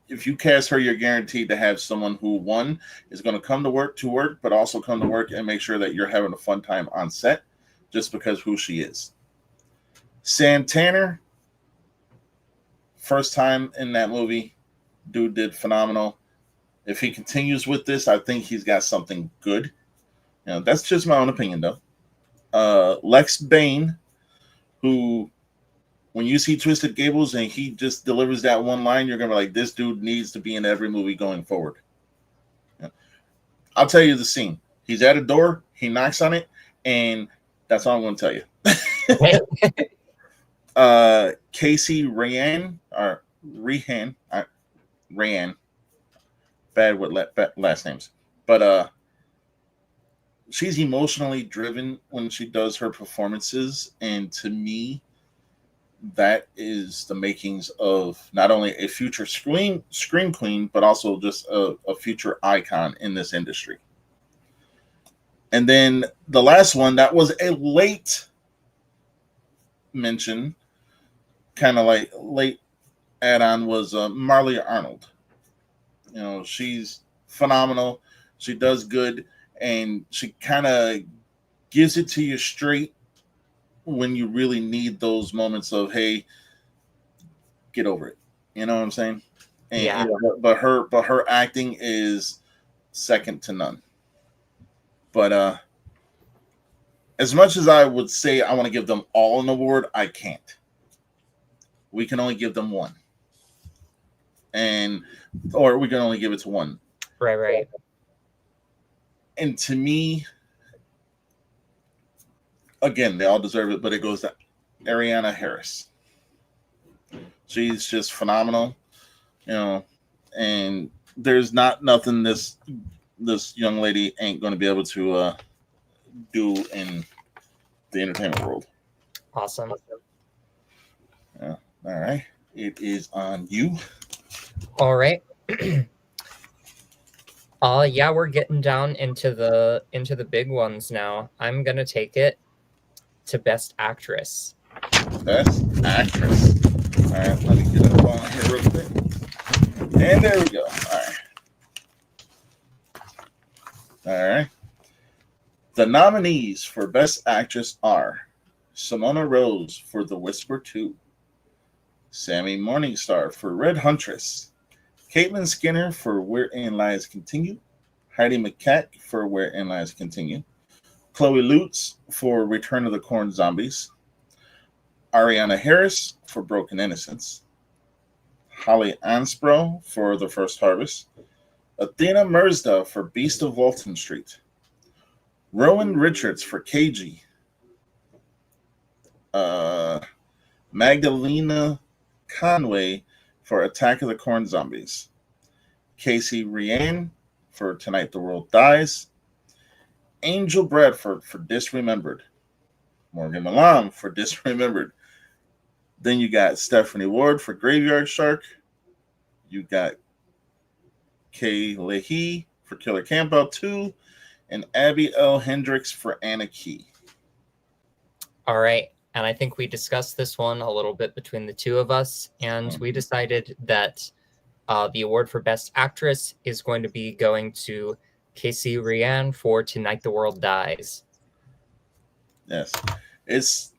if you cast her, you're guaranteed to have someone who, one, is going to come to work, but also come to work and make sure that you're having a fun time on set just because who she is. Sam Tanner, first time in that movie, dude did phenomenal. If he continues with this, I think he's got something good. That's just my own opinion, though. Lex Bain, who, when you see Twisted Gables and he just delivers that one line, you're going to be like, this dude needs to be in every movie going forward. I'll tell you the scene. He's at a door, he knocks on it, and that's all I'm going to tell you. Casey Rayan, or Rehan, Rayan, bad with last names, but she's emotionally driven when she does her performances, and to me, that is the makings of not only a future scream queen, but also just a future icon in this industry. And then the last one that was a late mention, kind of like late add-on, was Marley Arnold. She's phenomenal. She does good, and she kind of gives it to you straight when you really need those moments of, hey, get over it. You know what I'm saying? And, but her acting is second to none. But as much as I would say I want to give them all an award, I can't. We can only give them one. Or we can only give it to one. Right. And to me, again, they all deserve it, but it goes to Ariana Harris. She's just phenomenal, and there's nothing this young lady ain't going to be able to do in the entertainment world. Awesome. Yeah. All right. It is on you. All right. Yeah, we're getting down into the big ones now. I'm gonna take it to Best Actress. Best Actress. All right, let me get up on here real quick. And there we go. All right. The nominees for Best Actress are Simona Rose for The Whisper 2, Sammy Morningstar for Red Huntress, Caitlin Skinner for Wherein Lies Continue, Heidi McCack for Wherein Lies Continue, Chloe Lutz for Return of the Corn Zombies, Ariana Harris for Broken Innocence, Holly Ansbro for The First Harvest, Athena Merzda for Beast of Walton Street, Rowan Richards for KG, Magdalena Conway for Attack of the Corn Zombies, Casey Rian for Tonight the World Dies, Angel Bradford for Disremembered, Morgan Malam for Disremembered. Then you got Stephanie Ward for Graveyard Shark. You got Kay Leahy for Killer Campout 2, and Abby L. Hendricks for Anna Key. All right. And I think we discussed this one a little bit between the two of us, and we decided that the award for Best Actress is going to be going to Casey Rian for Tonight the World Dies. Yes.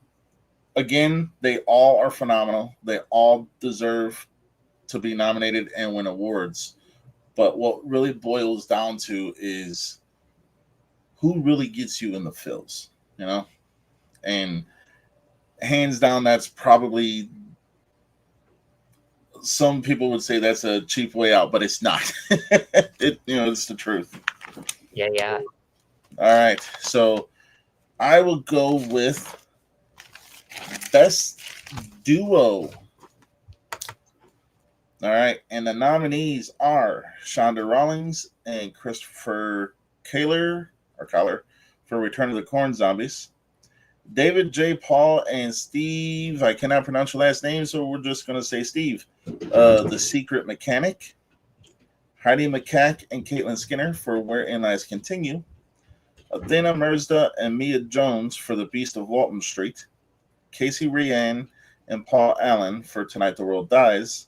Again, they all are phenomenal. They all deserve to be nominated and win awards. But what really boils down to is who really gets you in the feels, And hands down, that's probably, some people would say that's a cheap way out, but it's not. It's the truth. Yeah. All right. So I will go with Best Duo. All right. And the nominees are Shonda Rawlings and Christopher Collar for Return of the Corn Zombies, David J. Paul and Steve, I cannot pronounce your last name, so we're just going to say Steve, The Secret Mechanic, Heidi McCack and Caitlin Skinner for Wherein Lies Continue, Athena Merzda and Mia Jones for The Beast of Walton Street, Casey Rian and Paul Allen for Tonight the World Dies,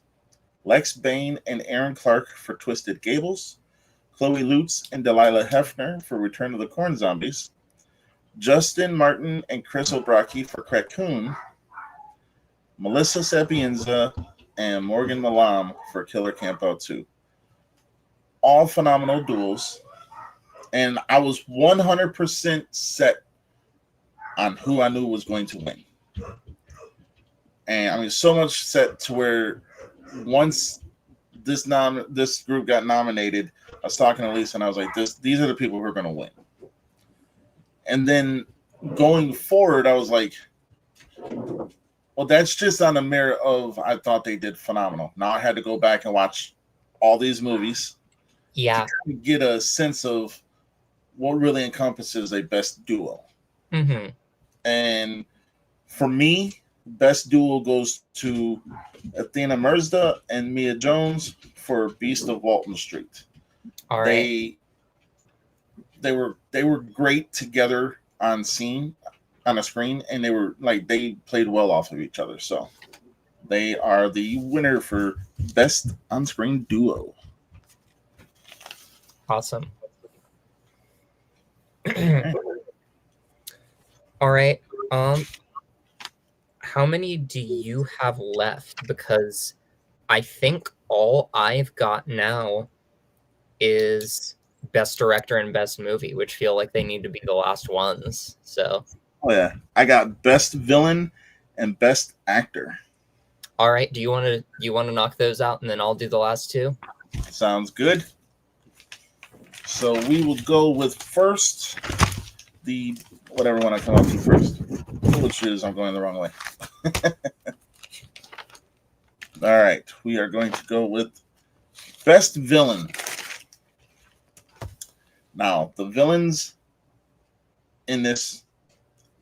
Lex Bain and Aaron Clark for Twisted Gables, Chloe Lutz and Delilah Hefner for Return of the Corn Zombies, Justin Martin and Chris O'Braki for Krakoon, Melissa Sapienza and Morgan Malam for Killer Campout 2. All phenomenal duels, and I was 100% set on who I knew was going to win. And I mean, so much set to where once this group got nominated, I was talking to Lisa and I was like, these are the people who are going to win. And then going forward, I was like, well, that's just on the merit of I thought they did phenomenal. Now I had to go back and watch all these movies. Yeah. To get a sense of what really encompasses a best duo. Mm-hmm. And for me, best duo goes to Athena Merzda and Mia Jones for Beast of Walton Street. All right. They were great together on a screen, and they played well off of each other. So they are the winner for best on-screen duo. Awesome. All right. How many do you have left? Because I think all I've got now is best director and best movie, which feel like they need to be the last ones. So. Oh yeah, I got best villain and best actor. All right. Do you want to knock those out, and then I'll do the last two? Sounds good. So we will go with first the whatever one I come up to first. Which is I'm going the wrong way. All right, we are going to go with best villain. Now, the villains in this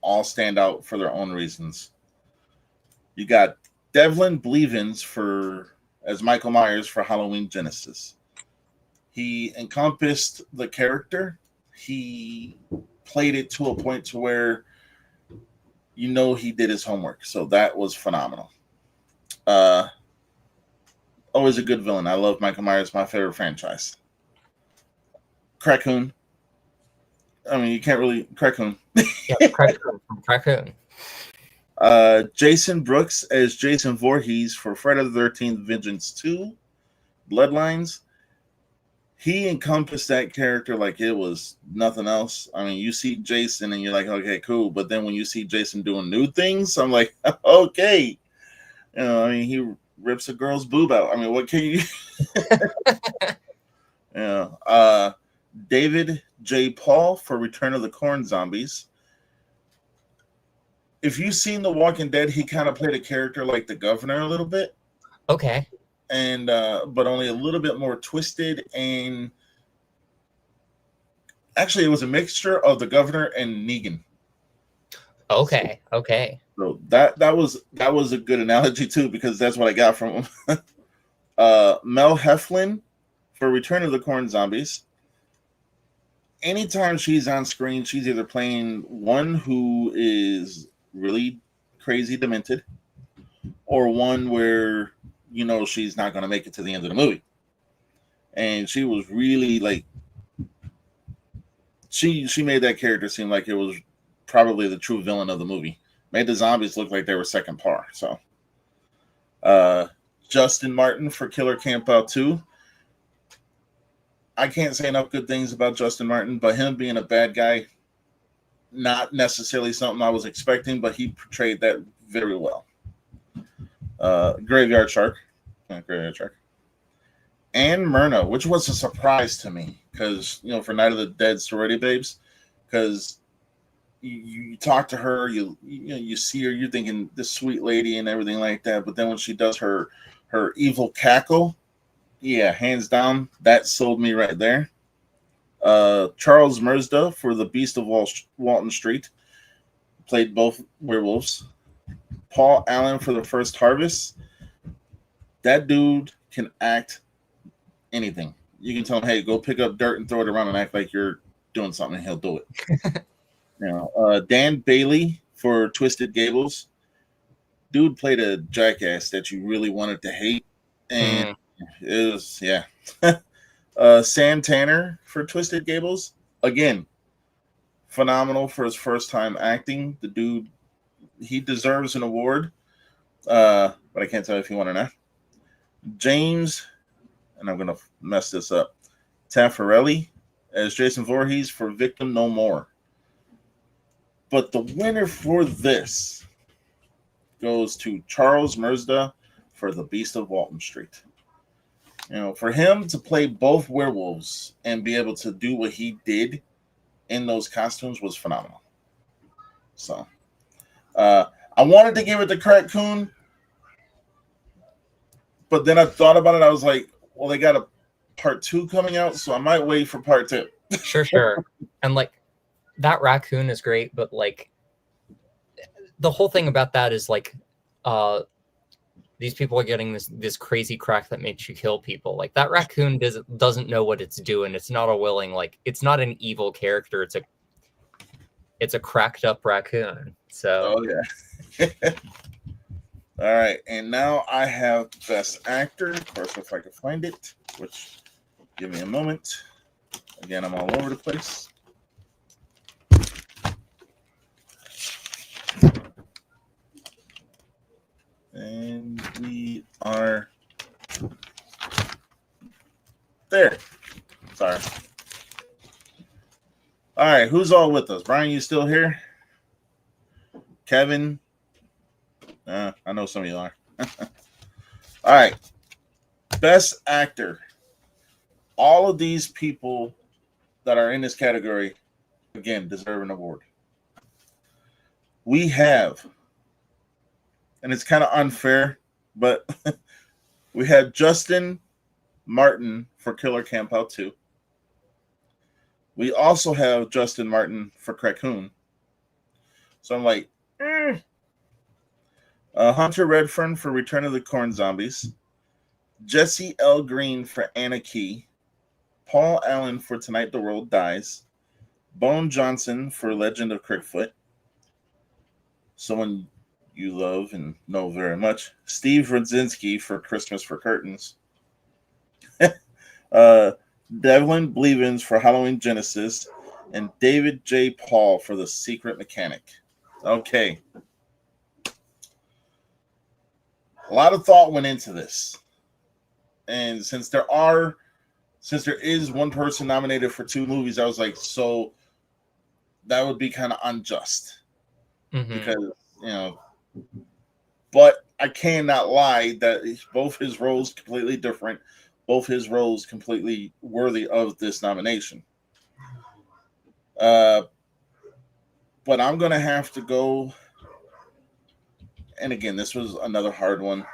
all stand out for their own reasons. You got Devlin Blevins as Michael Myers for Halloween Genesis. He encompassed the character. He played it to a point to where he did his homework. So that was phenomenal. Always a good villain. I love Michael Myers, my favorite franchise. Krakoon. I mean, you can't really... Krakoon. Yeah, Krakoon. Jason Brooks as Jason Voorhees for Friday the 13th Vengeance 2. Bloodlines. He encompassed that character like it was nothing else. I mean, you see Jason and you're like, okay, cool. But then when you see Jason doing new things, I'm like, okay. I mean, he rips a girl's boob out. I mean, what can you... David J. Paul for Return of the Corn Zombies. If you've seen The Walking Dead, he kind of played a character like the governor a little bit. Okay. And but only a little bit more twisted, and actually it was a mixture of the governor and Negan. Okay. So that was a good analogy too, because that's what I got from him. Mel Heflin for Return of the Corn Zombies. Anytime she's on screen, she's either playing one who is really crazy demented, or one where she's not going to make it to the end of the movie. And she was really like, she made that character seem like it was probably the true villain of the movie. Made the zombies look like they were second par. So, Justin Martin for Killer Campout 2. I can't say enough good things about Justin Martin, but him being a bad guy, not necessarily something I was expecting, but he portrayed that very well. Graveyard Shark. And Myrna, which was a surprise to me because, for Night of the Dead sorority babes, because you talk to her, you see her, you're thinking this sweet lady and everything like that. But then when she does her evil cackle, yeah, hands down, that sold me right there. Charles Merzda for the Beast of Walton Street, played both werewolves. Paul Allen for The First Harvest. That dude can act anything. You can tell him, hey, go pick up dirt and throw it around and act like you're doing something, and he'll do it. Dan Bailey for Twisted Gables. dude played a jackass that you really wanted to hate, and it was Sam Tanner for Twisted Gables. Again, phenomenal for his first time acting. The dude, he deserves an award, but I can't tell you if you want to know. James, and I'm gonna mess this up, Taffarelli as Jason Voorhees for Victim No More. But the winner for this goes to Charles Merzda for The Beast of Walton Street. You know, for him to play both werewolves and be able to do what he did in those costumes was phenomenal. So, I wanted to give it to Raccoon, but then I thought about it. I was like, well, they got a part 2 coming out, so I might wait for part 2. Sure. And like that raccoon is great, but like the whole thing about that is like these people are getting this crazy crack that makes you kill people. Like that raccoon doesn't know what it's doing. It's not a willing, like it's not an evil character. It's a cracked up raccoon. So yeah. All right, and now I have Best Actor. Of course, if I can find it, which give me a moment. Again, I'm all over the place. And we are there. Sorry. All right, who's all with us? Brian, you still here? Kevin? I know some of you are. All right. Best Actor. All of these people that are in this category, again, deserve an award. We have, and it's kind of unfair, but we have Justin Martin for Killer Camp Out 2. We also have Justin Martin for Raccoon. So I'm like, Hunter Redfern for Return of the Corn Zombies. Jesse L. Green for Anna Key. Paul Allen for Tonight the World Dies. Bone Johnson for Legend of Crickfoot. Someone you love and know very much. Steve Rodzinski for Christmas for Curtains. Devlin Blevins for Halloween Genesis. And David J. Paul for The Secret Mechanic. Okay. A lot of thought went into this. And since there is one person nominated for 2 movies, I was like, so that would be kind of unjust. Because, but I cannot lie that both his roles completely different, both his roles completely worthy of this nomination. But I'm going to have to go, and again, this was another hard one.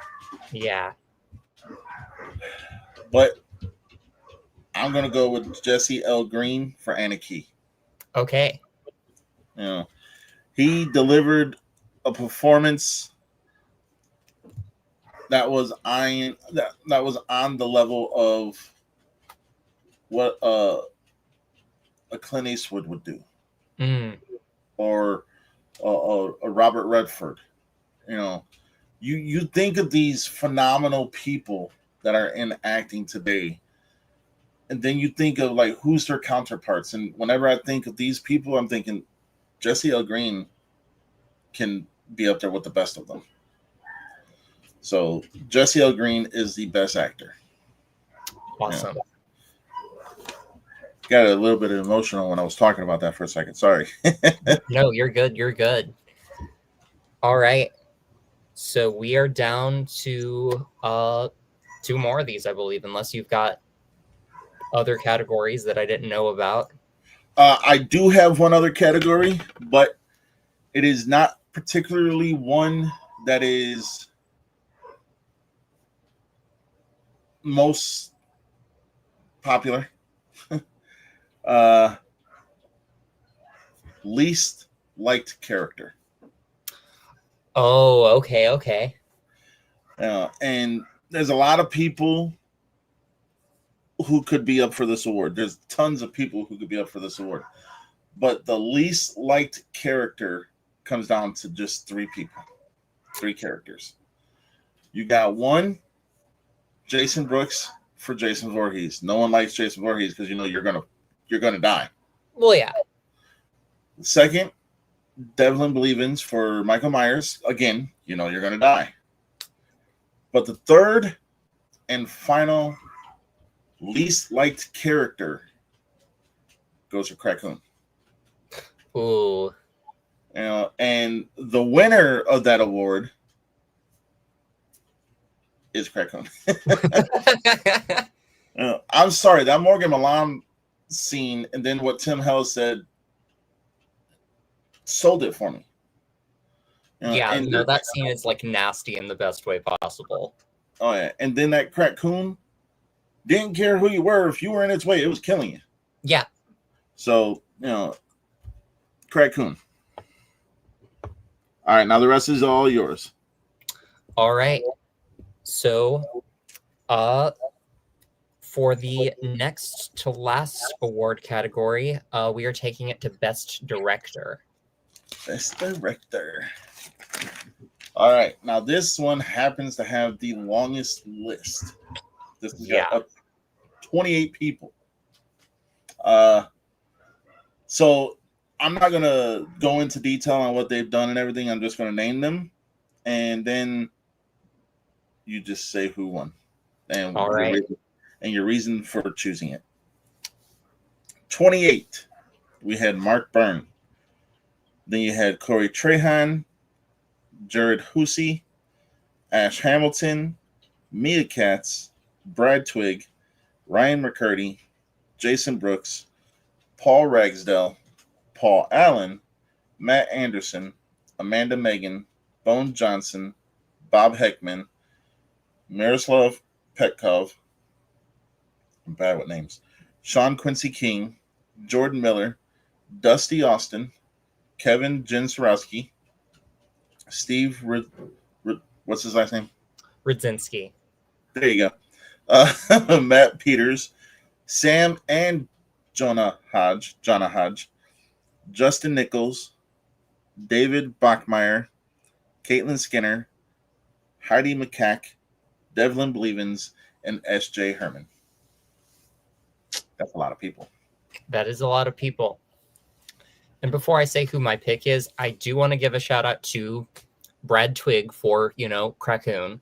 Yeah. But I'm going to go with Jesse L. Green for Anna Key. Okay. He delivered a performance that was on the level of what a Clint Eastwood would do, or a Robert Redford. You think of these phenomenal people that are in acting today, and then you think of like who's their counterparts. And whenever I think of these people, I'm thinking Jesse L. Green can be up there with the best of them. So Jesse L. Green is the Best Actor. Awesome. Got a little bit emotional when I was talking about that for a second. Sorry. No, you're good. You're good. All right. So we are down to 2 more of these, I believe, unless you've got other categories that I didn't know about. I do have one other category, but it is not particularly one that is most popular. Least liked character. Oh, okay. And there's a lot of people who could be up for this award. There's tons of people who could be up for this award. But the least liked character comes down to just 3 people. three characters. You got one, Jason Brooks for Jason Voorhees. No one likes Jason Voorhees because you're gonna die. Well, yeah. The second, Devlin Believins for Michael Myers. Again, you're gonna die. But the third and final least liked character goes for Raccoon. Ooh. And the winner of that award is Raccoon. I'm sorry, that Morgan Milan scene and then what Tim Hell said sold it for me. That scene is like nasty in the best way possible. Oh yeah, and then that Raccoon didn't care who you were. If you were in its way, it was killing you. Yeah. So, Raccoon. All right, now the rest is all yours. All right. So, for the next to last award category, we are taking it to Best Director. Best Director. All right, now this one happens to have the longest list. This is 28 people. So I'm not gonna go into detail on what they've done and everything. I'm just gonna name them, and then you just say who won and all right, and your reason for choosing it. 28. We had Mark Byrne. Then you had Corey Trahan, Jared Hussey, Ash Hamilton, Mia Katz, Brad Twigg, Ryan McCurdy, Jason Brooks, Paul Ragsdale, Paul Allen, Matt Anderson, Amanda Megan, Bone Johnson, Bob Heckman, Miroslav Petkov, I'm bad with names, Sean Quincy King, Jordan Miller, Dusty Austin, Kevin Jensorowski, Steve, what's his last name? Rudzinski. There you go. Matt Peters, Sam and Jonah Hodge, Justin Nichols, David Bachmeyer, Caitlin Skinner, Heidi McCack, Devlin Believins, and S.J. Herman. That's a lot of people. That is a lot of people. And before I say who my pick is, I do want to give a shout out to Brad Twigg for, Raccoon,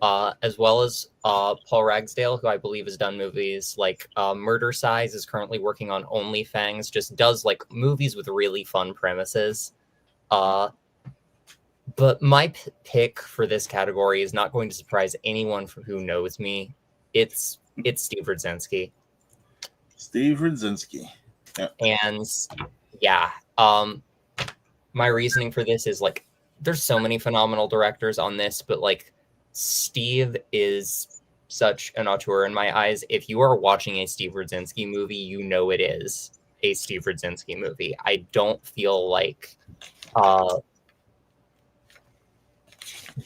as well as Paul Ragsdale, who I believe has done movies like Murder Size, is currently working on OnlyFans, just does like movies with really fun premises. But my pick for this category is not going to surprise anyone who knows me. It's Steve Rudzinski. Steve Rudzinski. Yeah. And yeah, my reasoning for this is like, there's so many phenomenal directors on this, but like Steve is such an auteur in my eyes. If you are watching a Steve Rudzinski movie, it is a Steve Rudzinski movie. I don't feel like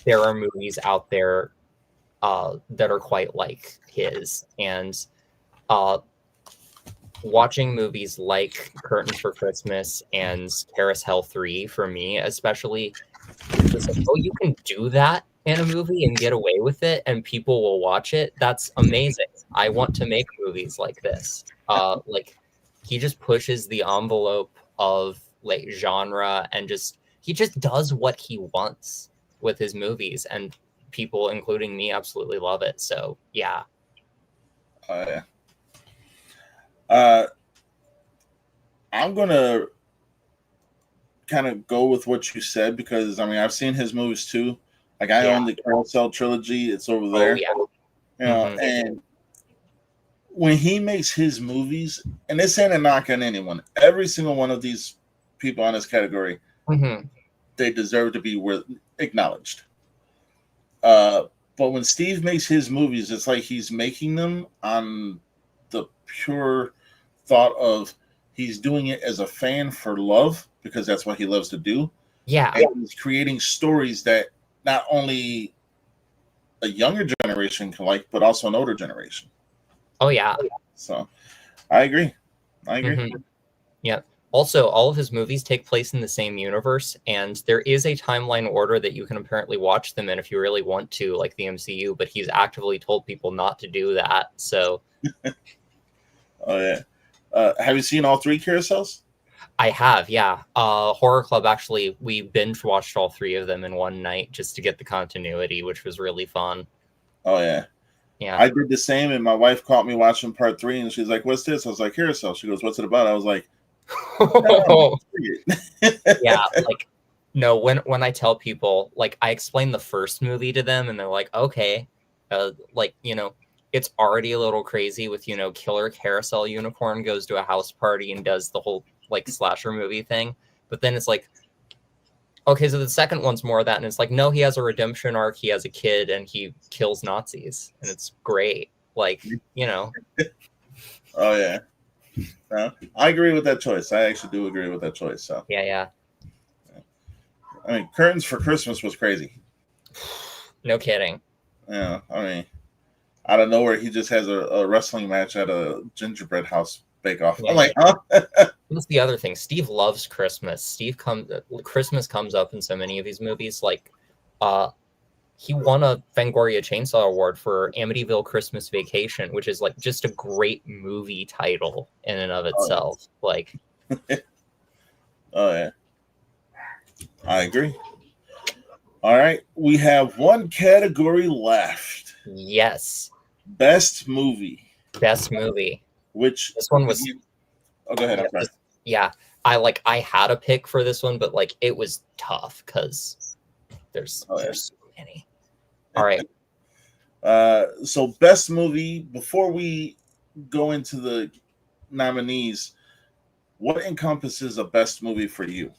there are movies out there that are quite like his. And watching movies like Curtain for Christmas and Terrace Hell 3, for me especially, it's like, oh, you can do that in a movie and get away with it and people will watch it. That's amazing. I want to make movies like this. Like, he just pushes the envelope of like genre and he just does what he wants with his movies, and people, including me, absolutely love it. So yeah. Yeah. I'm gonna kind of go with what you said because I've seen his movies too. Like I own the Carousel trilogy; it's over there. Oh, yeah. And when he makes his movies, and this ain't a knock on anyone, every single one of these people on this category, they deserve to be acknowledged. But when Steve makes his movies, it's like he's making them on the pure thought of he's doing it as a fan for love, because that's what he loves to do. Yeah. And he's creating stories that not only a younger generation can like, but also an older generation. Oh, yeah. So I agree. Yep. Also, all of his movies take place in the same universe, and there is a timeline order that you can apparently watch them in if you really want to, like the MCU, but he's actively told people not to do that. So Oh yeah. Have you seen all three carousels? I have, yeah. Horror Club, actually, we binge watched all three of them in one night just to get the continuity, which was really fun. Oh yeah. Yeah. I did the same, and my wife caught me watching part 3, and she's like, "What's this?" I was like, "Carousel." She goes, "What's it about?" I was like, "No." Yeah, like no, when I tell people, like I explain the first movie to them and they're like, okay, like, it's already a little crazy with, killer carousel unicorn goes to a house party and does the whole like slasher movie thing. But then it's like, okay, so the second one's more of that, and it's like, no, he has a redemption arc, he has a kid, and he kills Nazis, and it's great. Like, Oh yeah. No, I agree with that choice. I actually do agree with that choice. So yeah. I mean, Curtains for Christmas was crazy. No kidding. Yeah, I mean, out of nowhere, he just has a wrestling match at a gingerbread house bake-off. Yeah, I'm like, yeah. huh? That's the other thing. Steve loves Christmas. Christmas comes up in so many of these movies. Like, he won a Fangoria Chainsaw Award for Amityville Christmas Vacation, which is like just a great movie title in and of itself. Like, Oh yeah, I agree. All right, we have one category left. yes, Best movie. best movie. Which This one was. Oh, go ahead. I'm sorry. Yeah, I had a pick for this one, but like it was tough because there's so many. All right. So best movie. Before we go into the nominees, what encompasses a best movie for you?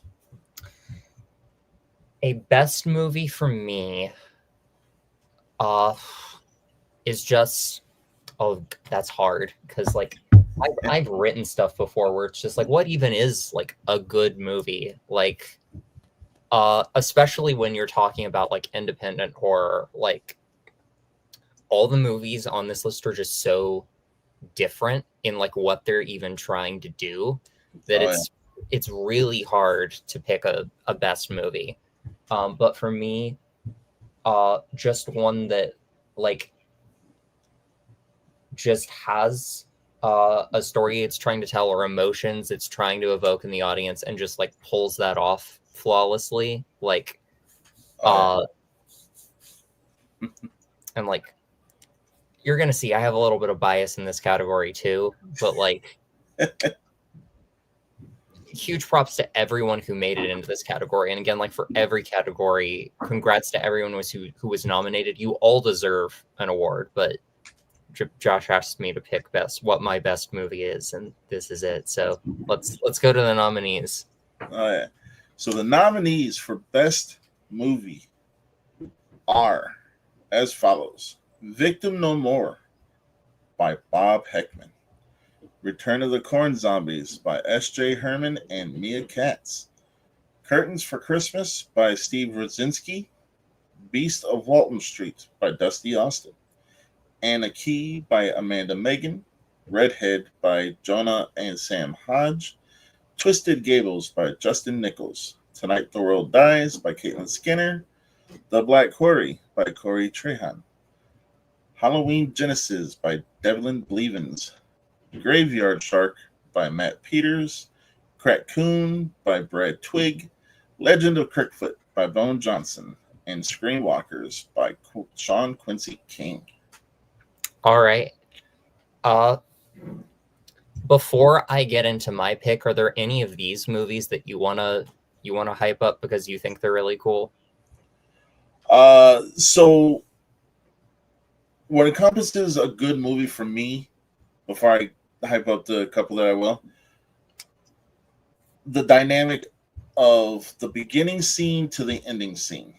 A best movie for me is just, oh, that's hard because like I've written stuff before where it's just like, what even is like a good movie? Like, especially when you're talking about like independent horror, like all the movies on this list are just so different in like what they're even trying to do that it's really hard to pick a best movie. But for me, just one that like just has a story it's trying to tell or emotions it's trying to evoke in the audience and just like pulls that off flawlessly, like and like you're gonna see I have a little bit of bias in this category too, but like huge props to everyone who made it into this category. And again, like for every category, congrats to everyone who was nominated. You all deserve an award, but Josh asked me to pick what my best movie is, and this is it. So let's go to the nominees. Oh yeah. So the nominees for best movie are as follows: Victim No More by Bob Heckman, Return of the Corn Zombies by S.J. Herman and Mia Katz, Curtains for Christmas by Steve Rudzinski, Beast of Walton Street by Dusty Austin, Anna Key by Amanda Megan, Redhead by Jonah and Sam Hodge, Twisted Gables by Justin Nichols, Tonight the World Dies by Caitlin Skinner, The Black Quarry by Corey Trehan, Halloween Genesis by Devlin Blevins, Graveyard Shark by Matt Peters, Crackcoon by Brad Twigg, Legend of Crickfoot by Bone Johnson, and Screenwalkers by Sean Quincy King. All right. Before I get into my pick, are there any of these movies that you wanna hype up because you think they're really cool? So what encompasses a good movie for me, before I hype up the couple that I will, the dynamic of the beginning scene to the ending scene.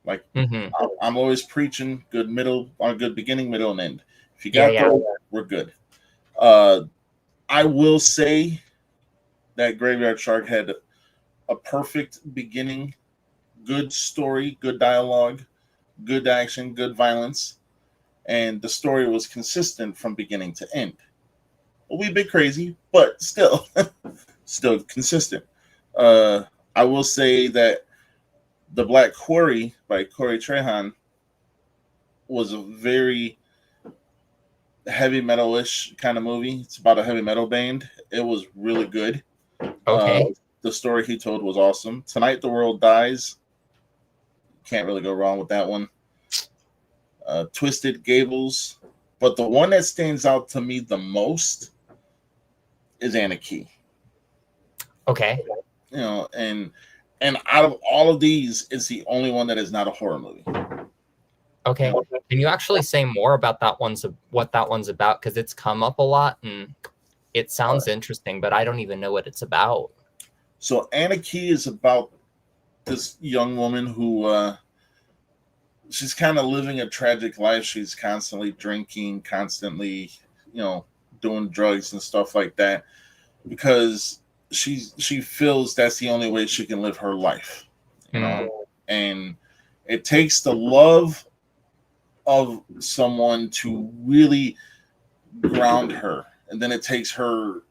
Like I'm always preaching good beginning, middle, and end. If you got those, we're good. I will say that Graveyard Shark had a perfect beginning, good story, good dialogue, good action, good violence, and the story was consistent from beginning to end. A wee bit crazy, but still. still consistent. I will say that The Black Quarry by Corey Trehan was a very heavy metal-ish kind of movie. It's about a heavy metal band. It was really good. Okay. The story he told was awesome. Tonight the World Dies. Can't really go wrong with that one. Twisted Gables. But the one that stands out to me the most is Anarchy. Okay. You know, and out of all of these, it's the only one that is not a horror movie. Okay. Can you actually say more about what that one's about? Because it's come up a lot and it sounds interesting, but I don't even know what it's about. So Anarchy is about this young woman who she's kind of living a tragic life. She's constantly drinking, constantly, doing drugs and stuff like that because she feels that's the only way she can live her life, and it takes the love of someone to really ground her, and then it takes her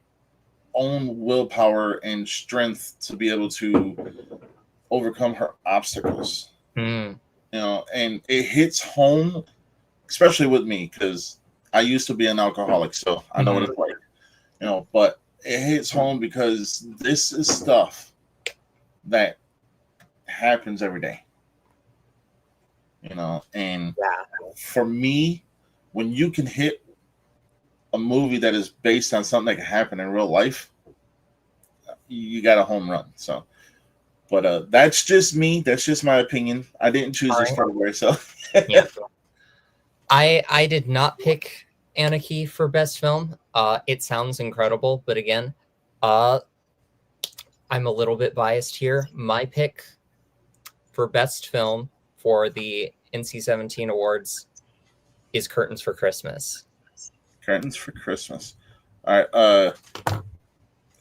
own willpower and strength to be able to overcome her obstacles. And it hits home, especially with me, because I used to be an alcoholic, so I know what it's like. But it hits home because this is stuff that happens every day. And for me, when you can hit a movie that is based on something that can happen in real life, you got a home run. So, but that's just me. That's just my opinion. I didn't choose this category, so yeah. I did not pick Anarchy for best film. It sounds incredible, but again, I'm a little bit biased here. My pick for best film for the NC-17 awards is Curtains for Christmas. Curtains for Christmas. All right.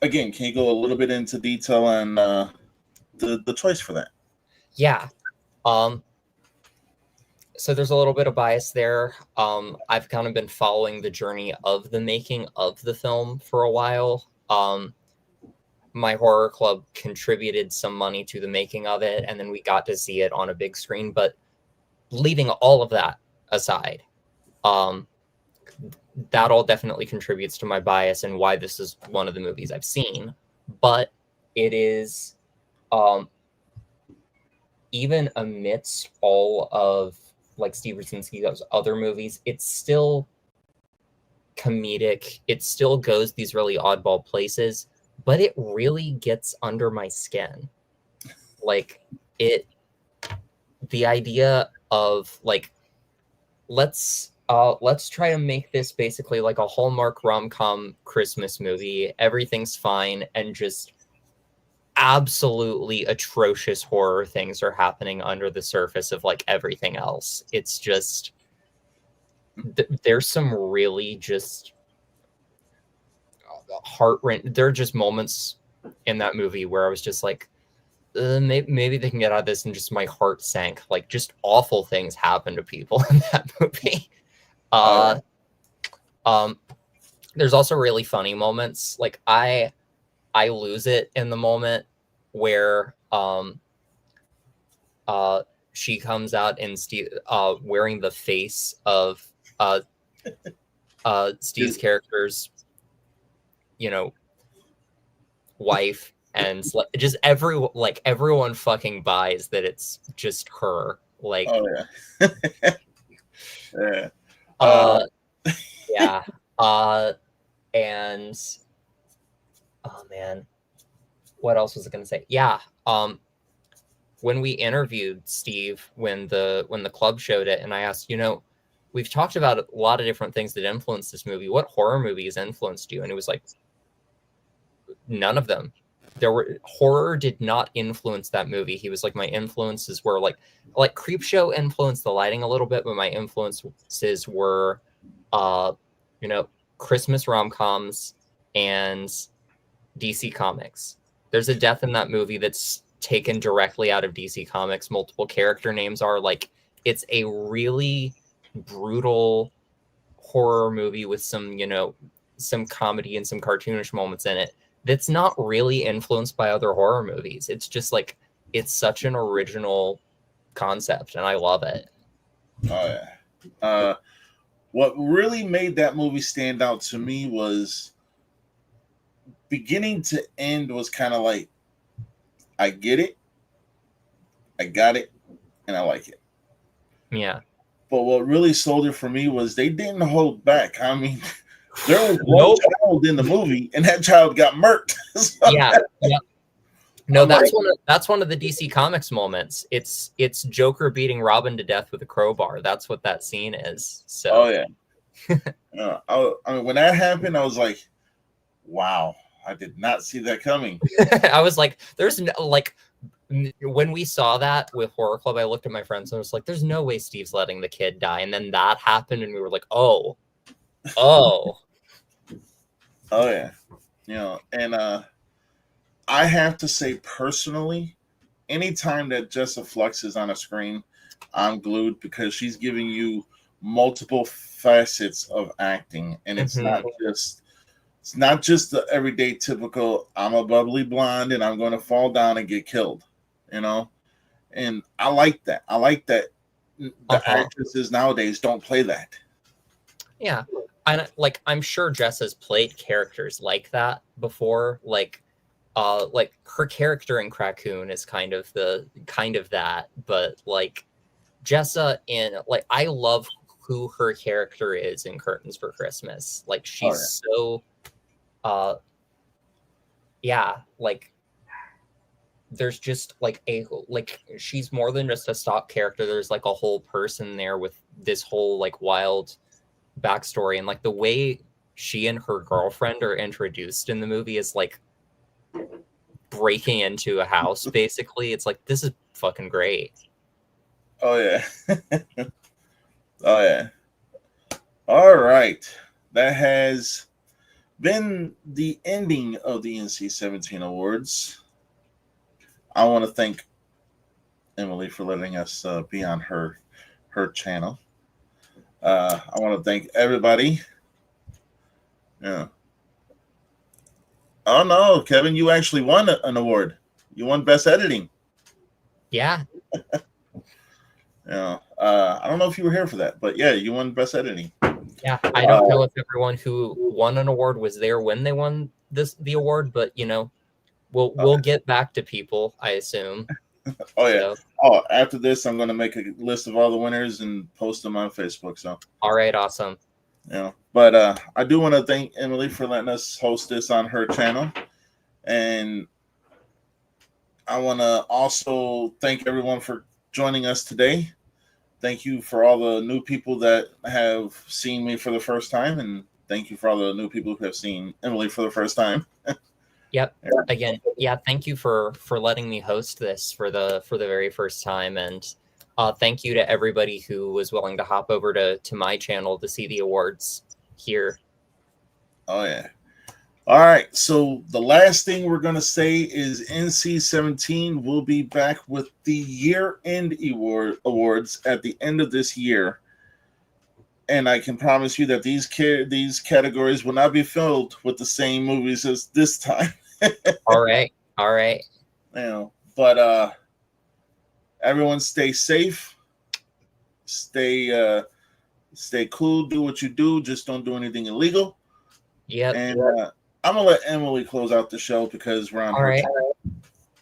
Again, can you go a little bit into detail on the choice for that? Yeah. So there's a little bit of bias there. I've kind of been following the journey of the making of the film for a while. My horror club contributed some money to the making of it, and then we got to see it on a big screen. But leaving all of that aside, that all definitely contributes to my bias and why this is one of the movies I've seen. But it is, even amidst all of like Steve Rosinski's other movies, it's still comedic. It still goes these really oddball places, but it really gets under my skin. Like the idea of like, let's try to make this basically like a Hallmark rom-com Christmas movie. Everything's fine, and just absolutely atrocious horror things are happening under the surface of like everything else. It's just there's some really just heart-wrenching. There are just moments in that movie where I was just like, maybe they can get out of this, and just my heart sank. Like, just awful things happen to people in that movie. There's also really funny moments. Like I lose it in the moment where she comes out and Steve wearing the face of Steve's character's wife, and just everyone fucking buys that it's just her. Like, yeah. And oh man, what else was I gonna say? Yeah. When we interviewed Steve, when the club showed it, and I asked, we've talked about a lot of different things that influenced this movie. What horror movies influenced you? And it was like, none of them. Horror did not influence that movie. He was like, my influences were like Creepshow influenced the lighting a little bit, but my influences were, Christmas rom-coms and DC Comics. There's a death in that movie that's taken directly out of DC Comics. Multiple character names are like, it's a really brutal horror movie with some, some comedy and some cartoonish moments in it that's not really influenced by other horror movies. It's just like, it's such an original concept, and I love it. Oh yeah. What really made that movie stand out to me was beginning to end was kind of like, I get it, I got it, and I like it. Yeah. But what really sold it for me was they didn't hold back. I mean, there was one child in the movie, and that child got murked. So yeah. No, I'm that's one of the DC Comics moments. It's Joker beating Robin to death with a crowbar. That's what that scene is. So. Oh yeah. I mean, when that happened, I was like, "Wow, I did not see that coming." I was like, "There's no, like." When we saw that with Horror Club, I looked at my friends and I was like, "There's no way Steve's letting the kid die." And then that happened, and we were like, "Oh." Oh yeah. And I have to say personally, anytime that Jessa Flux is on a screen, I'm glued because she's giving you multiple facets of acting, and it's not just the everyday typical I'm a bubbly blonde and I'm going to fall down and get killed, and I like that. I like that the actresses nowadays don't play that. Yeah. I'm sure Jess has played characters like that before. Like her character in Crackoon is kind of that, but like Jessa I love who her character is in Curtains for Christmas. Like she's like there's just she's more than just a stock character. There's like a whole person there with this whole like wild backstory, and like the way she and her girlfriend are introduced in the movie is like breaking into a house basically. It's like, this is fucking great. Oh yeah. Oh yeah. All right, that has been the ending of the NC-17 awards. I want to thank Emily for letting us be on her channel. I want to thank everybody. Yeah. Oh no, Kevin, you actually won an award. You won Best Editing. Yeah. Yeah. I don't know if you were here for that, but yeah, you won Best Editing. Yeah, I don't know if everyone who won an award was there when they won the award, but we'll get back to people, I assume. Oh yeah. So. After this, I'm going to make a list of all the winners and post them on Facebook. So. All right, awesome. Yeah, but I do want to thank Emily for letting us host this on her channel, and I want to also thank everyone for joining us today. Thank you for all the new people that have seen me for the first time, and thank you for all the new people who have seen Emily for the first time. Yep. Again, yeah, thank you for letting me host this for the very first time, and thank you to everybody who was willing to hop over to my channel to see the awards here. Oh yeah. All right, so the last thing we're going to say is NC-17 will be back with the year-end awards at the end of this year. And I can promise you that these categories will not be filled with the same movies as this time. All right. But everyone stay safe. Stay cool, do what you do, just don't do anything illegal. Yeah. And I'm gonna let Emily close out the show because we're on. All right.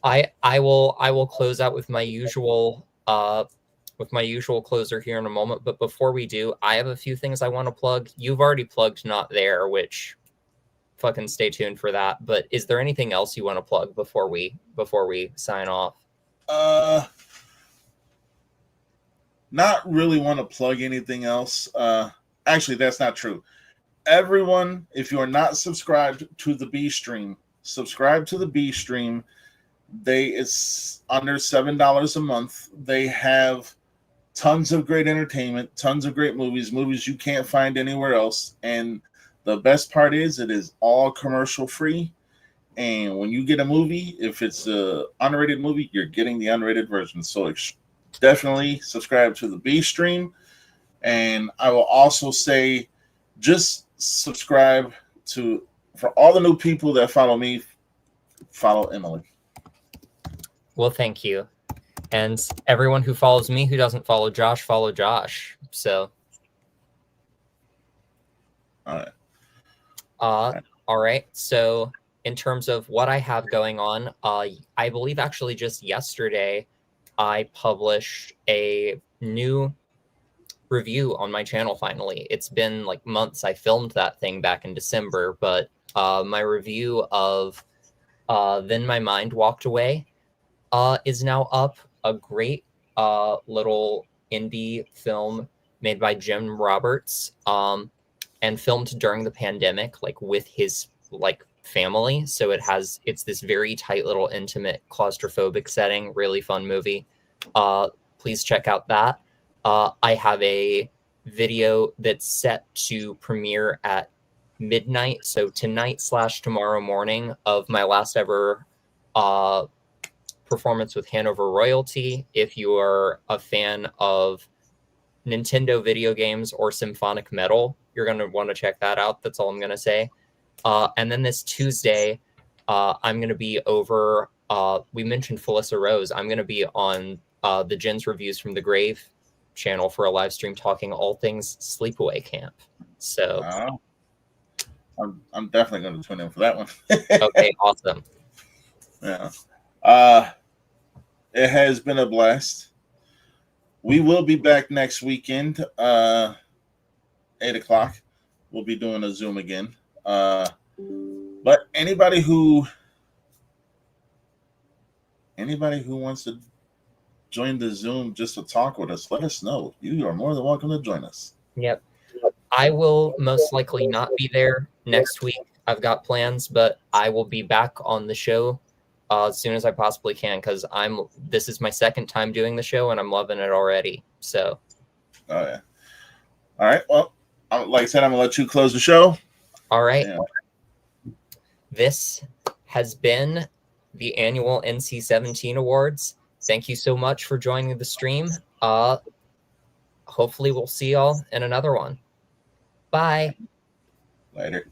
I will close out with my usual closer here in a moment. But before we do, I have a few things I want to plug. You've already plugged Not There, which fucking stay tuned for that. But is there anything else you want to plug before we sign off? Not really want to plug anything else. Actually, that's not true. Everyone, if you are not subscribed to the B Stream, subscribe to the B Stream. It's under $7 a month. They have tons of great entertainment, tons of great movies you can't find anywhere else. And the best part is it is all commercial free. And when you get a movie, if it's an unrated movie, you're getting the unrated version. So definitely subscribe to the B Stream. And I will also say, just subscribe for all the new people that follow me, follow Emily. Well, thank you. And everyone who follows me who doesn't follow Josh. So, All all right. So, in terms of what I have going on, I believe actually just yesterday I published a new review on my channel finally. It's been like months. I filmed that thing back in December, but my review of Then My Mind Walked Away is now up. A great little indie film made by Jim Roberts and filmed during the pandemic, like with his like family. So it's this very tight little intimate claustrophobic setting. Really fun movie. Please check out that. I have a video that's set to premiere at midnight, so tonight/tomorrow morning, of my last ever performance with Hanover Royalty. If you are a fan of Nintendo video games or symphonic metal, you're going to want to check that out. That's all I'm going to say. And then this Tuesday, I'm going to be over. We mentioned Felissa Rose. I'm going to be on the Jen's Reviews from the Grave channel for a live stream talking all things Sleepaway Camp. So I'm definitely going to tune in for that one. Okay, awesome. Yeah. It has been a blast. We will be back next weekend, 8 o'clock. We'll be doing a Zoom again. But anybody who wants to join the Zoom just to talk with us, let us know. You are more than welcome to join us. Yep. I will most likely not be there next week. I've got plans, but I will be back on the show as soon as I possibly can, because this is my second time doing the show and I'm loving it already. So, oh yeah. All right. Well, like I said, I'm gonna let you close the show. All right. Yeah. This has been the annual NC-17 Awards. Thank you so much for joining the stream. Hopefully we'll see y'all in another one. Bye. Later.